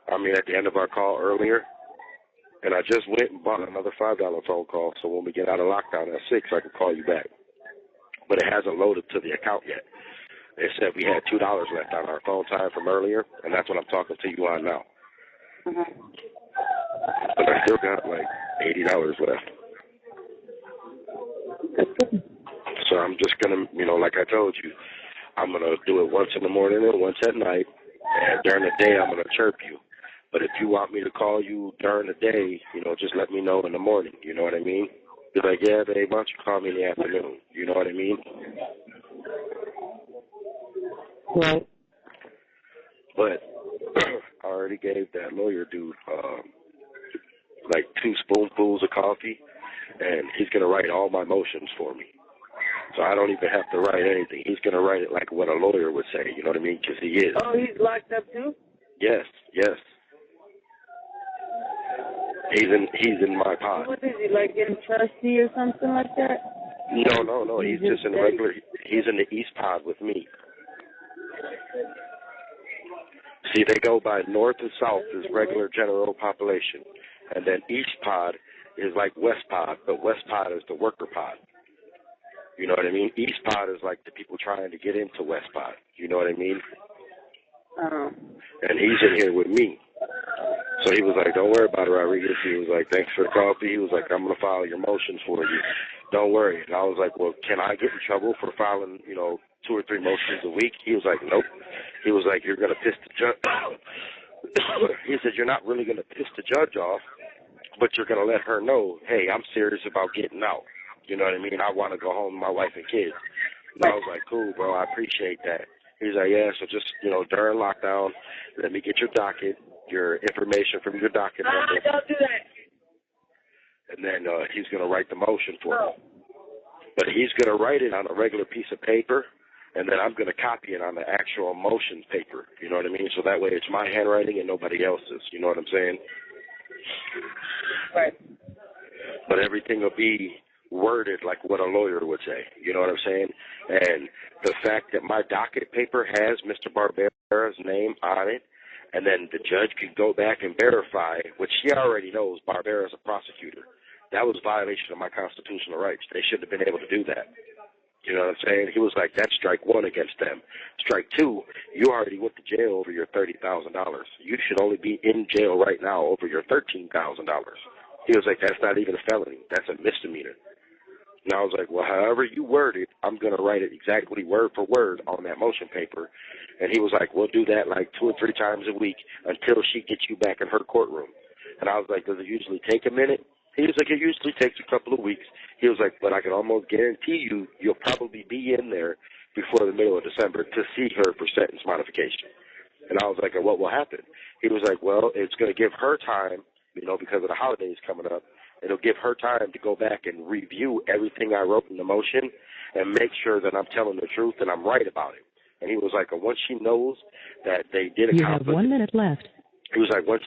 at the end of our call earlier. And I just went and bought another $5 phone call, so when we get out of lockdown at 6, I can call you back. But it hasn't loaded to the account yet. It said we had $2 left on our phone time from earlier, and that's what I'm talking to you on now. But I still got like $80 left. So I'm just going to, like I told you, I'm going to do it once in the morning and once at night, and during the day I'm going to chirp you. But if you want me to call you during the day, just let me know in the morning. You know what I mean? Be like, yeah, babe, why don't you call me in the afternoon? You know what I mean? Right. But I already gave that lawyer dude like 2 spoonfuls of coffee, and he's going to write all my motions for me. So I don't even have to write anything. He's going to write it like what a lawyer would say. You know what I mean? Because he is. Oh, he's locked up too? Yes. He's in my pod. What is he, like in trustee or something like that? No. He's just in the regular. He's in the East pod with me. See, they go by North and South is regular general population, and then East pod is like West pod, but West pod is the worker pod. You know what I mean? East pod is like the people trying to get into West pod. You know what I mean? And he's in here with me. So he was like, don't worry about it, Rodriguez. He was like, thanks for the coffee. He was like, I'm going to file your motions for you. Don't worry. And I was like, well, can I get in trouble for filing, 2 or 3 motions a week? He was like, nope. He was like, you're going to piss the judge. He said, you're not really going to piss the judge off, but you're going to let her know, hey, I'm serious about getting out. You know what I mean? I want to go home with my wife and kids. And I was like, cool, bro, I appreciate that. He's like, yeah, so just, during lockdown, let me get your docket, your information from your docket number. Don't do that. And then he's going to write the motion for me. But he's going to write it on a regular piece of paper, and then I'm going to copy it on the actual motion paper. You know what I mean? So that way it's my handwriting and nobody else's. You know what I'm saying? Right. But everything will be worded like what a lawyer would say. You know what I'm saying? And the fact that my docket paper has Mr. Barbera's name on it, and then the judge can go back and verify, which she already knows Barbera's a prosecutor. That was a violation of my constitutional rights. They shouldn't have been able to do that. You know what I'm saying? He was like, that's strike 1 against them. Strike 2, you already went to jail over your $30,000. You should only be in jail right now over your $13,000. He was like, that's not even a felony. That's a misdemeanor. And I was like, well, however you word it, I'm going to write it exactly word for word on that motion paper. And he was like, we'll do that like 2 or 3 times a week until she gets you back in her courtroom. And I was like, does it usually take a minute? He was like, it usually takes a couple of weeks. He was like, but I can almost guarantee you'll probably be in there before the middle of December to see her for sentence modification. And I was like, and what will happen? He was like, well, it's going to give her time, because of the holidays coming up. It'll give her time to go back and review everything I wrote in the motion and make sure that I'm telling the truth and I'm right about it. And he was like, and once she knows that they did a conflict. You have 1 minute left. He was like, once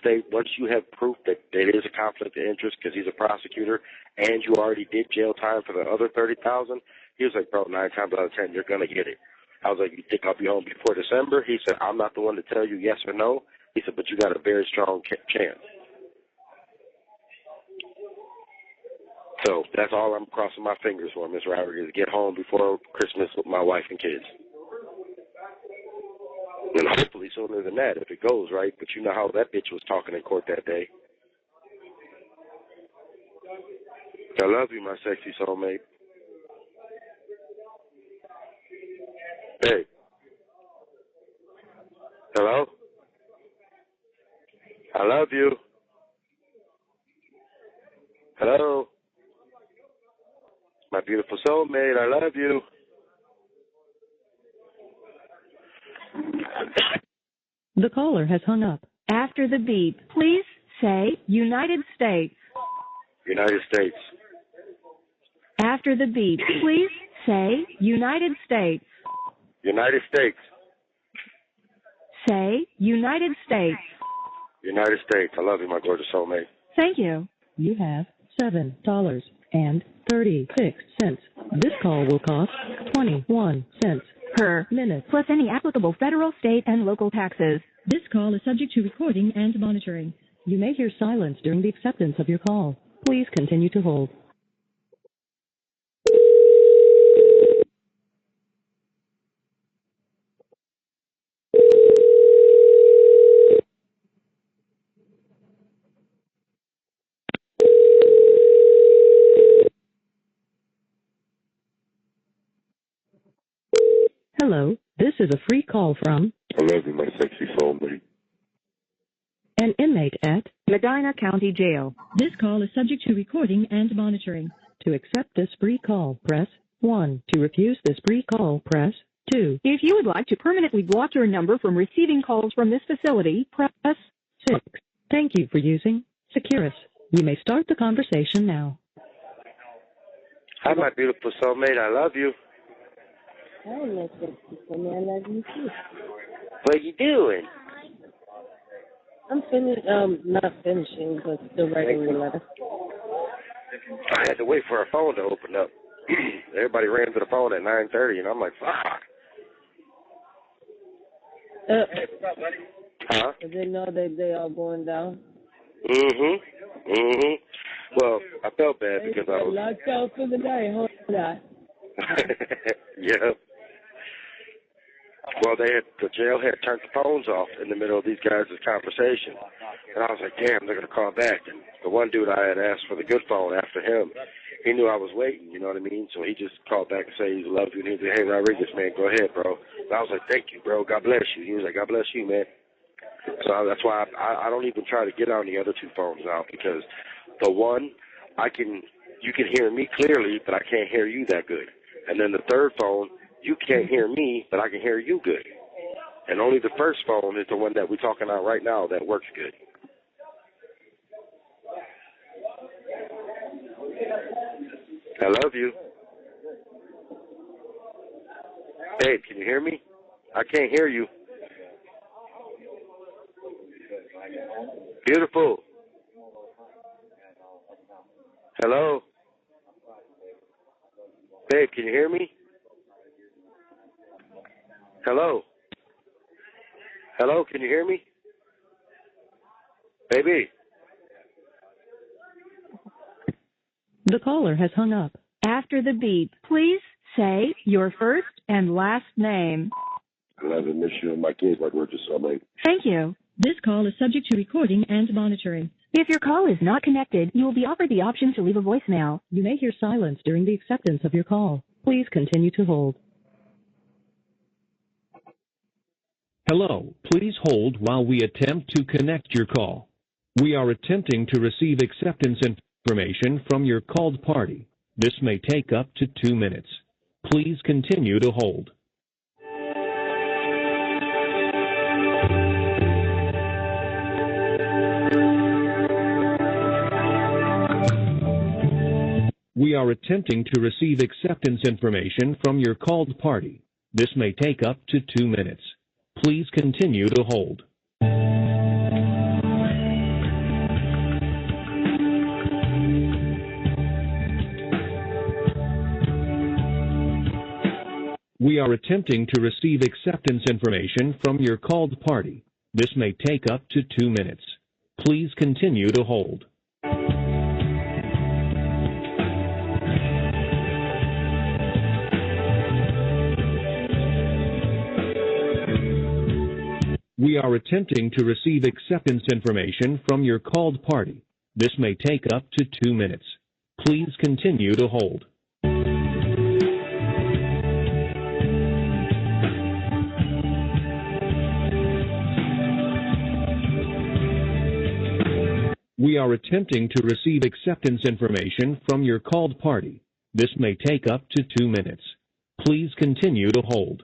you have proof that it is a conflict of interest because he's a prosecutor and you already did jail time for the other $30,000, he was like, bro, 9 times out of 10, you're going to get it. I was like, you think I'll be home before December? He said, I'm not the one to tell you yes or no. He said, but you got a very strong chance. So that's all I'm crossing my fingers for, Ms. Rodriguez, get home before Christmas with my wife and kids. And hopefully sooner than that if it goes right, but you know how that bitch was talking in court that day. I love you, my sexy soulmate. Hey. Hello? I love you. Hello? beautiful soulmate. I love you. The caller has hung up. After the beep, please say United States. United States. After the beep, please say United States. United States. Say United States. United States. I love you, my gorgeous soulmate. Thank you. You have $7.36. This call will cost 21 cents per minute, plus any applicable federal, state, and local taxes. This call is subject to recording and monitoring. You may hear silence during the acceptance of your call. Please continue to hold. Hello, this is a free call from I love you, my sexy soulmate. an inmate at Medina County Jail. This call is subject to recording and monitoring. To accept this free call, press 1. To refuse this free call, press 2. If you would like to permanently block your number from receiving calls from this facility, press 6. Thank you for using Securus. You may start the conversation now. Hi, my beautiful soulmate. I love you. Hi, my sexy soulmate. I love you too. What are you doing? I'm not finishing, but still writing the letter. I had to wait for a phone to open up. Everybody ran to the phone at 9:30, and I'm like, fuck. Huh? Does they know that they are going down? Well, I felt bad because I was locked out for the night. Hold on. Yeah. Well, the jail had turned the phones off in the middle of these guys' conversation. And I was like, damn, they're going to call back. And the one dude I had asked for the good phone after him, he knew I was waiting, you know what I mean? So he just called back and said he loved you. And he said, hey, Rodriguez, man, go ahead, bro. And I was like, thank you, bro. God bless you. He was like, God bless you, man. So that's why I don't even try to get on the other two phones now, because the one, you can hear me clearly, but I can't hear you that good. And then the third phone, you can't hear me, but I can hear you good. And only the first phone is the one that we're talking on right now that works good. I love you. Babe, can you hear me? I can't hear you. Beautiful. Hello? Babe, can you hear me? Hello? Hello, can you hear me? Baby? The caller has hung up. After the beep, please say your first and last name. I love and miss you and my kids, my gorgeous soulmate. Thank you. This call is subject to recording and monitoring. If your call is not connected, you will be offered the option to leave a voicemail. You may hear silence during the acceptance of your call. Please continue to hold. Hello, please hold while we attempt to connect your call. We are attempting to receive acceptance information from your called party. This may take up to 2 minutes. Please continue to hold. We are attempting to receive acceptance information from your called party. This may take up to 2 minutes. Please continue to hold. We are attempting to receive acceptance information from your called party. This may take up to 2 minutes. Please continue to hold. We are attempting to receive acceptance information from your called party. This may take up to 2 minutes. Please continue to hold. We are attempting to receive acceptance information from your called party. This may take up to 2 minutes. Please continue to hold.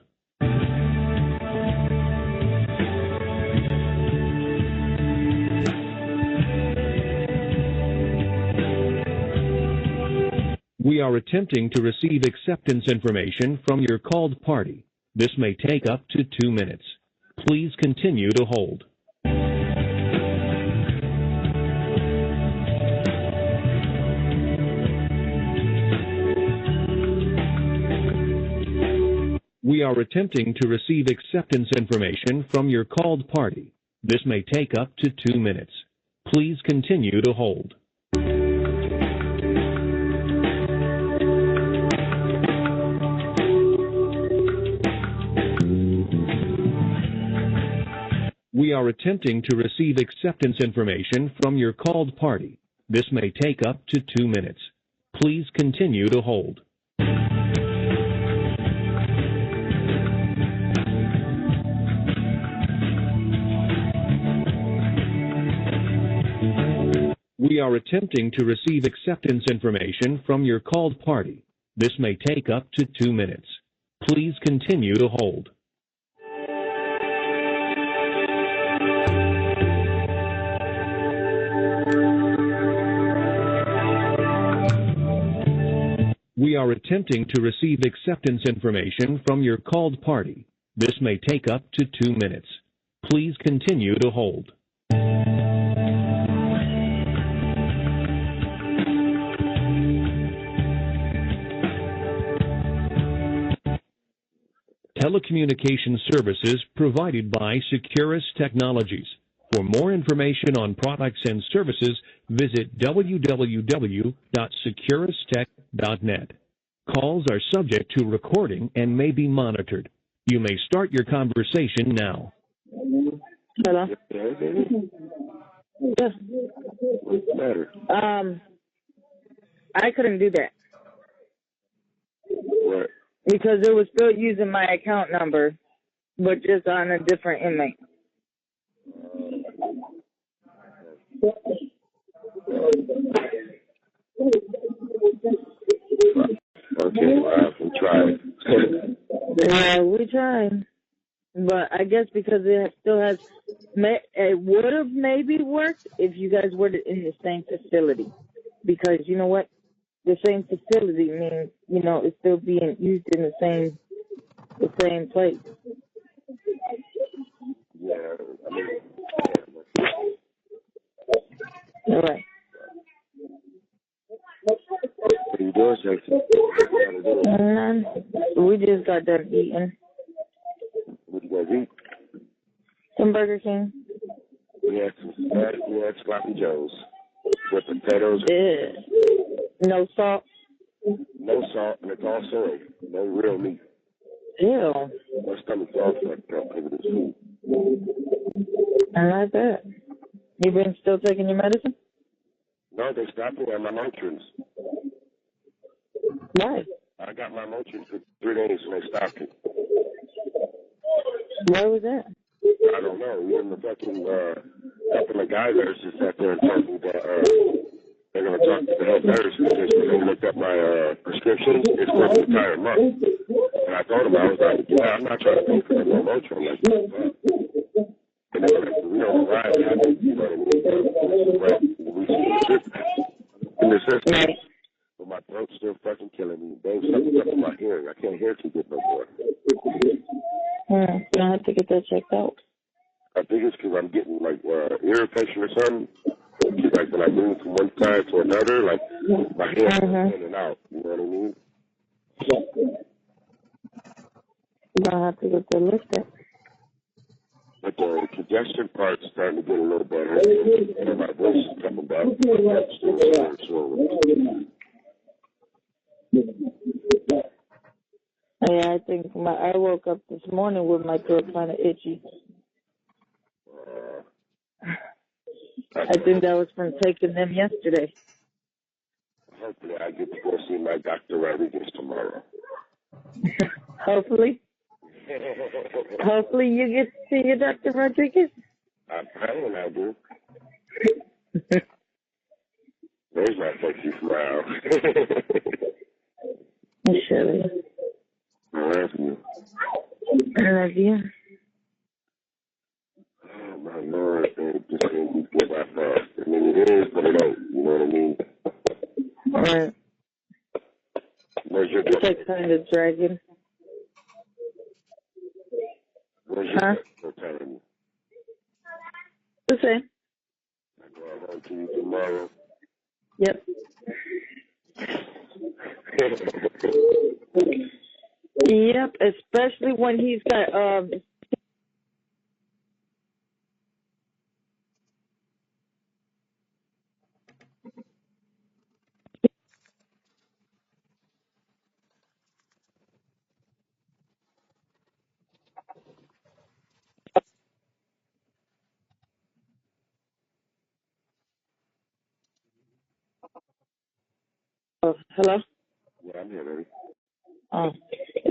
We are attempting to receive acceptance information from your called party. This may take up to 2 minutes. Please continue to hold. We are attempting to receive acceptance information from your called party. This may take up to 2 minutes. Please continue to hold. We are attempting to receive acceptance information from your called party. This may take up to 2 minutes. Please continue to hold. We are attempting to receive acceptance information from your called party. This may take up to 2 minutes. Please continue to hold. We are attempting to receive acceptance information from your called party. This may take up to 2 minutes. Please continue to hold. Telecommunication services provided by Securus Technologies. For more information on products and services, visit www.securustech.net. Calls are subject to recording and may be monitored. You may start your conversation now. Hello? Yes. What's the matter? I couldn't do that What? because it was still using my account number, but just on a different inmate. Okay, well, we tried. Yeah, we tried. But I guess because it still has, it would have maybe worked if you guys were in the same facility. Because you know what? The same facility means, it's still being used in the same place. Yeah, I mean, All right. what are you doing, Sexy? We just got done eating What you guys eat? some Burger King. We had sloppy joes with potatoes, No salt. no salt, and it's all soy. No real meat. Ew. My stomach's all fucked up over this food. I like that. You been still taking your medicine? No, they stopped me on my Motrins. Why? I got my Motrins for 3 days and they stopped me. Why was that? I don't know. Even the fucking couple of guy nurses sat there and told me that they're going to talk to the head nurse because when they looked up my prescriptions, it's for the entire month. And I told them, I was like, yeah, I'm not trying to pay for no Motrin. Like, and they were like, we don't know why it happened. You know what I mean? Right. We see in the system. But my throat's still fucking killing me. There's something up in my hearing. I can't hear too good no more. You have to get that checked out. I think it's because I'm getting like ear infection or something. Like when I move from one side to another, like my hair goes in and out. You know what I mean? You're going to have to get that lifted. But the congestion part's starting to get a little better. And my voice is coming back. It's still very slow. Yeah, I think I woke up this morning with my throat kind of itchy. I think that was from taking them yesterday. Hopefully I get to go see my Dr. Rodriguez tomorrow. Hopefully. Hopefully you get to see your Dr. Rodriguez. I'm praying I do. There's my sexy smile. idea. Oh, my Lord, man, it just can't get that fast. I mean, it is, but it ain't. You know what I mean? Right. Where's your It's like kind of dragging. Where's your for telling me? The same. I go home to you tomorrow. Yep. Yep, especially when he's got hello? Yeah, I'm here, baby.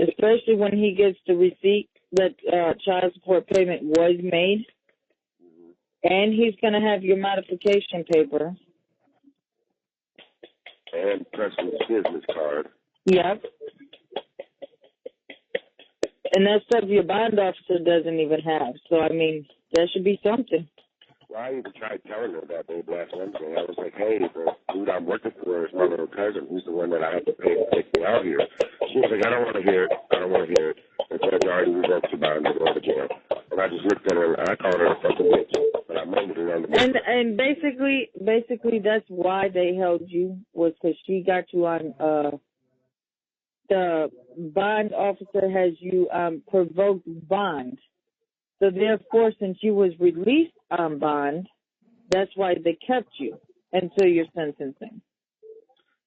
Especially when he gets the receipt that child support payment was made, and he's going to have your modification paper. And Preston's business card. Yep. And that stuff your bond officer doesn't even have. So, I mean, that should be something. Well, I even tried telling her that day last Wednesday. I was like, hey, the dude I'm working for is my little cousin. He's the one that I have to pay to take me out here. She was like, I don't want to hear it. I don't want to hear it. And so I already revoked your bond and go to jail. And I just looked at her and I called her a fucking bitch. But I made it on the And basically that's why they held you, was because she got you on the bond officer has you provoked bond. So therefore, since you was released on bond, that's why they kept you until your sentencing.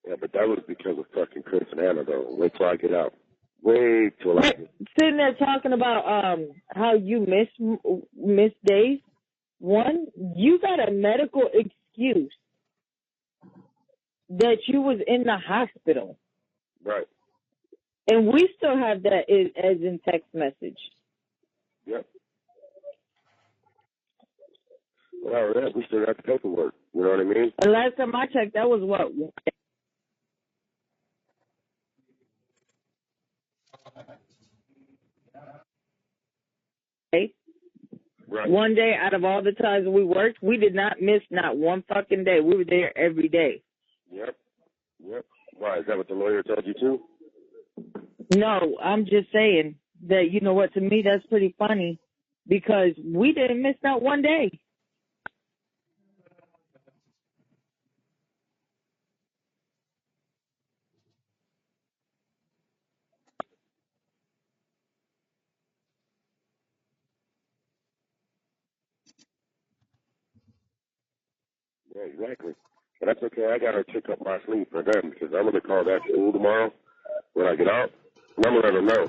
Yeah, but that was because of fucking Chris and Anna, though. Wait till I get out. Wait till I get Sitting there talking about how you miss days. One, you got a medical excuse that you was in the hospital. Right. And we still have that as in text message. Yep. Well, yeah, we still got the paperwork. You know what I mean? And last time I checked, that was what? Right. One day out of all the times we worked, we did not miss not one fucking day. We were there every day. Yep. Yep. Why? Is that what the lawyer told you too? No, I'm just saying that, you know what, to me that's pretty funny because we didn't miss not one day. Yeah, exactly. But that's okay. I got to kick up my sleeve for them because I'm going to call that school tomorrow when I get out. And I'm going to let them know,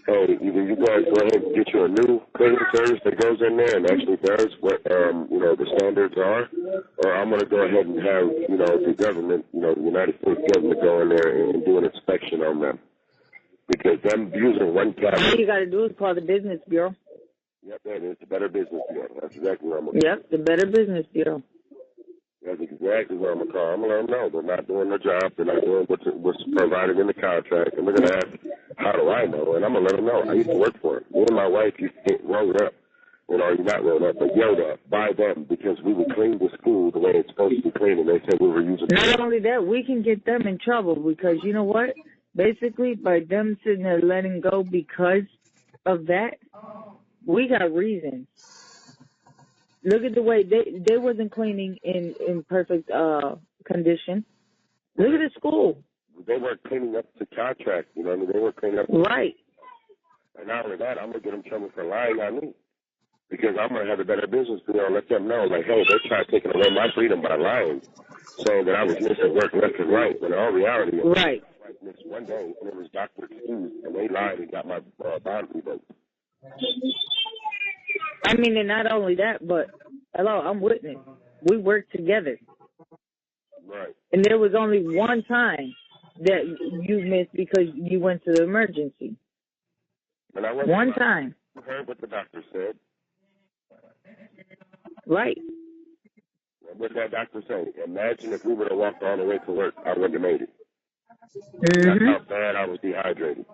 hey, either you guys go ahead and get you a new cleaning service that goes in there and actually does what, the standards are, or I'm going to go ahead and have, the government, the United States government go in there and do an inspection on them. Because them using one cabinet. All you got to do is call the business bureau. Yep, that is the Better Business Bureau. That's exactly what I'm going to Yep, the Better Business Bureau. That's exactly what I'm going to call. I'm going to let them know they're not doing their job. They're not doing what's provided in the contract. And they're going to ask, how do I know? And I'm going to let them know. I used to work for them. Me and my wife used to get rolled up. You're not rolled up, but yelled at by them because we would clean the school the way it's supposed to be clean. And they said we were using. Not only that, we can get them in trouble because you know what? Basically, by them sitting there letting go because of that, we got reasons. Look at the way they wasn't cleaning in perfect condition. Look at the school. They weren't cleaning up the contract. You know what I mean? They weren't cleaning up. Right. And not only that, I'm going to get them in trouble for lying on me. Because I'm going to have a Better Business Bureau and let them know, like, hey, they're trying to take away my freedom by lying, saying that I was missing work left and right. When in all reality, right. I missed one day, and it was Dr. Excused, and they lied and got my bond revoked. I mean, and not only that, but, hello, I'm witness. We worked together. Right. And there was only one time that you missed because you went to the emergency. And I one time. You heard what the doctor said. Right. What did that doctor say? Imagine if we would have walked all the way to work, I wouldn't have made it. Mm-hmm. That's how bad I was dehydrated.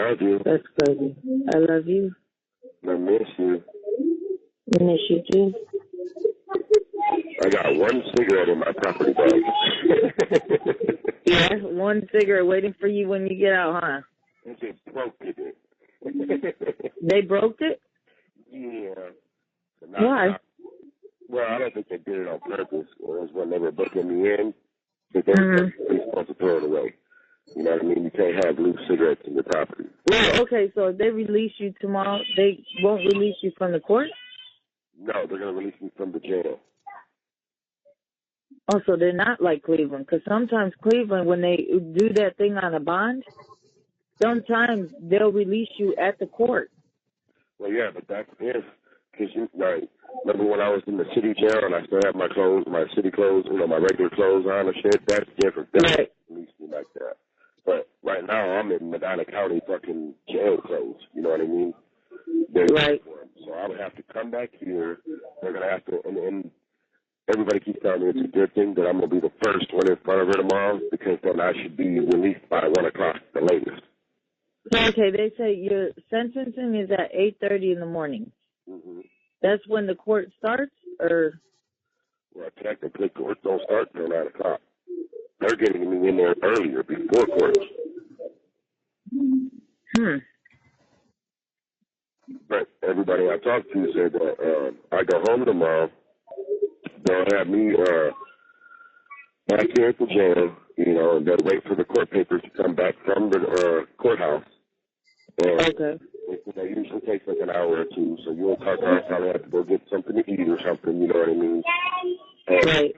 love you. That's crazy. I love you. I miss you. I miss you too. I got one cigarette in my property bag. Yeah, one cigarette waiting for you when you get out, huh? They just broke it. They broke it? Yeah. Why? Well, I don't think they did it on purpose. It was when they were booking me in. But they were supposed to throw it away. You know what I mean? You can't have loose cigarettes in your property. Well, okay, so if they release you tomorrow, they won't release you from the court? No, they're going to release me from the jail. Oh, so they're not like Cleveland. Because sometimes Cleveland, when they do that thing on a bond, sometimes they'll release you at the court. Well, yeah, but that's if, because like, remember when I was in the city jail and I still have my clothes, my city clothes, you know, my regular clothes on and shit, that's different. They don't release me like that. But right now I'm in Medina County fucking jail clothes, you know what I mean? Right. So I would have to come back here. They're going to have to, and everybody keeps telling me it's a good thing that I'm going to be the first one in front of her tomorrow because then I should be released by 1 o'clock, the latest. Okay, they say your sentencing is at 8:30 in the morning. Mm-hmm. That's when the court starts, or? Well, technically, court don't start until 9 o'clock. They're getting me in there earlier, before court. But everybody I talked to said that I go home tomorrow, they'll have me back here at the jail, you know, and they'll wait for the court papers to come back from the courthouse. And okay. That usually takes like an hour or two, so you'll probably have to go get something to eat or something, you know what I mean? And, right.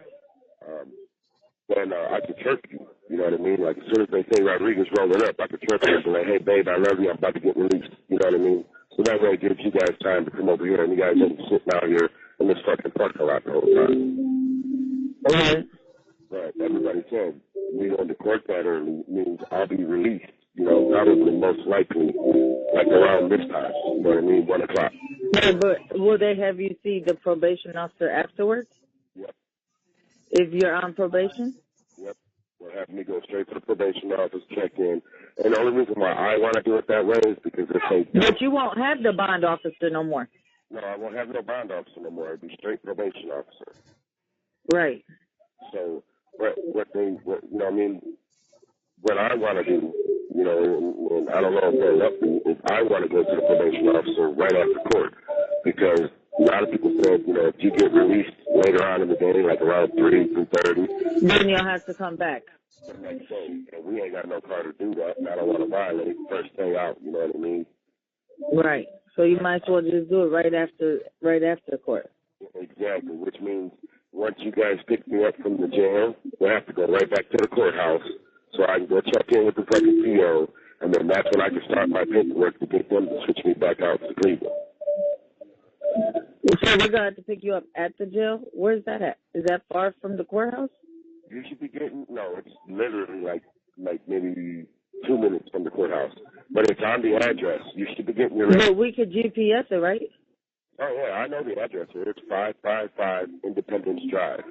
Then I could chirp you, you know what I mean? Like, as soon as they say Rodriguez rolling up, I could chirp you and be like, hey, babe, I love you, I'm about to get released, you know what I mean? So that way it gives you guys time to come over here, and you guys ain't sitting out here in this fucking parking lot the whole time. Right. But everybody said me going to court that early means I'll be released, you know, probably most likely, like around this time, you know what I mean, 1 o'clock. Yeah, but will they have you see the probation officer afterwards? Yep. If you're on probation? Yep. They'll have me go straight to the probation office, check in. And the only reason why I want to do it that way is because if they But you won't have the bond officer no more. No, I won't have no bond officer no more. It'll be straight probation officer. Right. So what you know what I mean, what I want to do, you know, and I don't know if they'll let me, is I want to go to the probation officer right after court. Because a lot of people said, you know, if you get released later on in the day, like around 3:30, then you'll have to come back the next day. And we ain't got no car to do that, and I don't want to violate first day out, you know what I mean? Right. So you might as well just do it right after court. Exactly, which means once you guys pick me up from the jail, we'll have to go right back to the courthouse so I can go check in with the fucking PO, and then that's when I can start my paperwork to get them to switch me back out to Cleveland. So we're going to have to pick you up at the jail? Where's that at? Is that far from the courthouse? You should be getting, no, it's literally like maybe 2 minutes from the courthouse. But it's on the address. You should be getting your... But we could GPS it, right? Oh, yeah, I know the address here. It's 555 Independence Drive.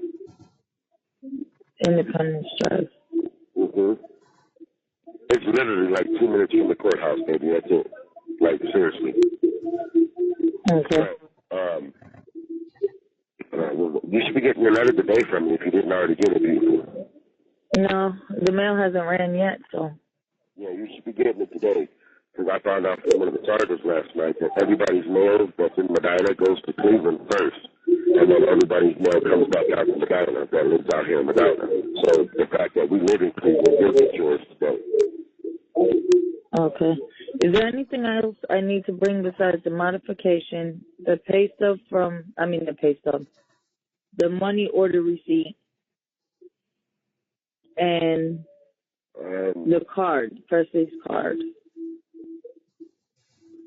Independence Drive. Mm-hmm. It's literally like 2 minutes from the courthouse, baby. That's it. Like, seriously. Okay. You should be getting your letter today from me if you didn't already get it, beautiful. No, the mail hasn't ran yet, so. Yeah, you should be getting it today. Because I found out from one of the chargers last night that everybody's mail that's in Medina goes to Cleveland first. And then everybody's mail comes back out to Medina that lives out here in Medina. So the fact that we live in Cleveland, you'll get yours today. Okay. Is there anything else I need to bring besides the modification, the pay stub the money order receipt, and the card, Presley's card?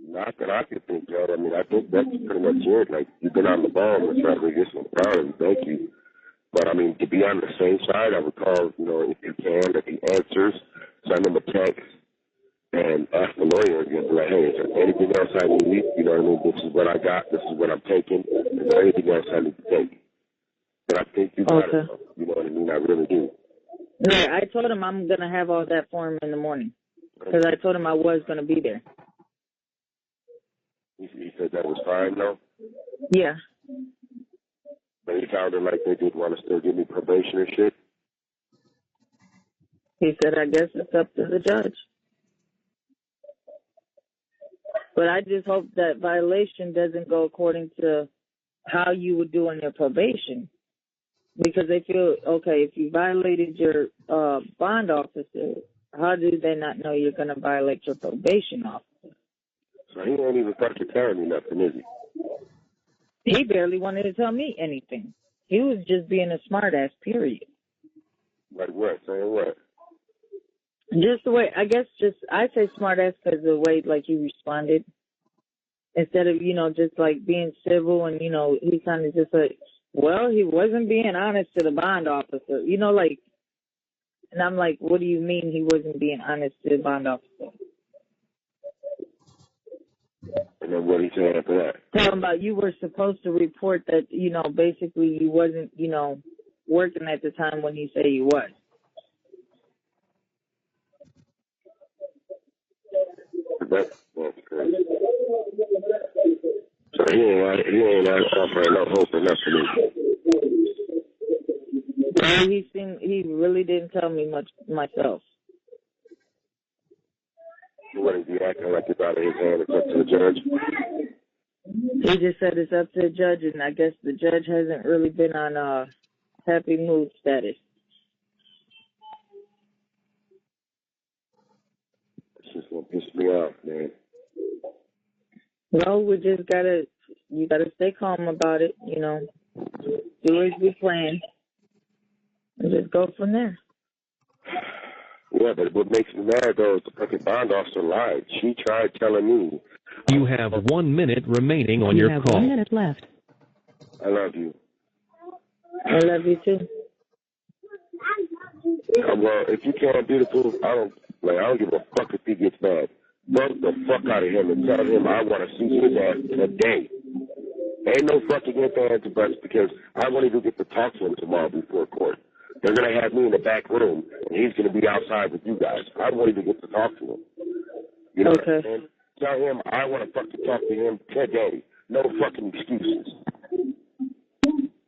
Not that I can think of. I mean, I think that's pretty much it. Like, you've been on the ball and trying to get some proud of you. Thank you. But, I mean, to be on the same side, I would call, you know, if you can, if he answers, send him a text and ask the lawyer again, like, hey, is there anything else I need? You know what I mean? This is what I got. This is what I'm taking. Is there anything else I need to take? But I think you got it. You know what I mean? I really do. Yeah, I told him I'm going to have all that for him in the morning. because I told him I was going to be there. He said that was fine, though? Yeah. But he sounded like they did want to still give me probation and shit. He said, I guess it's up to the judge. But I just hope that violation doesn't go according to how you would do on your probation. Because they feel, okay, if you violated your bond officer, how do they not know you're going to violate your probation officer? So he ain't even fucking telling me nothing, is he? He barely wanted to tell me anything. He was just being a smartass, period. Like what? Saying what? Just the way, I guess I say smartass because of the way, like, he responded. Instead of, just, like, being civil and, he kind of just like, well, he wasn't being honest to the bond officer. Like, and I'm like, what do you mean he wasn't being honest to the bond officer? And then what he said after that? Talking about you were supposed to report that, basically you wasn't, working at the time when he said he was. That's crazy. So he ain't offering no hope or nothing. He really didn't tell me much myself. What is he acting like it's out of his hand? It's up to the judge? He just said it's up to the judge, and I guess the judge hasn't really been on happy mood status. It's just gonna piss me off, man. No, you gotta stay calm about it, do as we plan, and just go from there. Yeah, but what makes me mad, though, is the fucking bond officer lied. She tried telling me. You have 1 minute remaining on your You have call. 1 minute left. I love you. I love you too. Well, if you can't do the proof, I don't give a fuck if he gets mad. Bump the fuck out of him and tell him I want to see his ass today. Ain't no fucking ifs, ands, or buts, because I won't even get to talk to him tomorrow before court. They're going to have me in the back room, and he's going to be outside with you guys. I won't even get to talk to him. You know what I'm saying? Tell him I want to fucking talk to him today. No fucking excuses.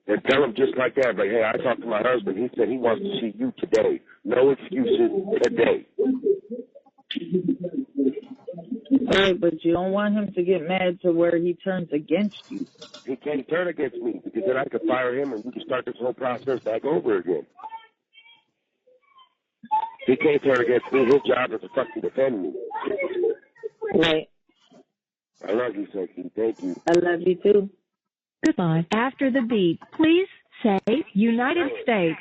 And tell him just like that, like, hey, I talked to my husband. He said he wants to see you today. No excuses today. Right, but you don't want him to get mad to where he turns against you. He can't turn against me, because then I could fire him and we can start this whole process back over again. He can't turn against me. His job is to fucking defend me. Right. I love you, Seki. Thank you. I love you too. Goodbye. After the beep, please say United States.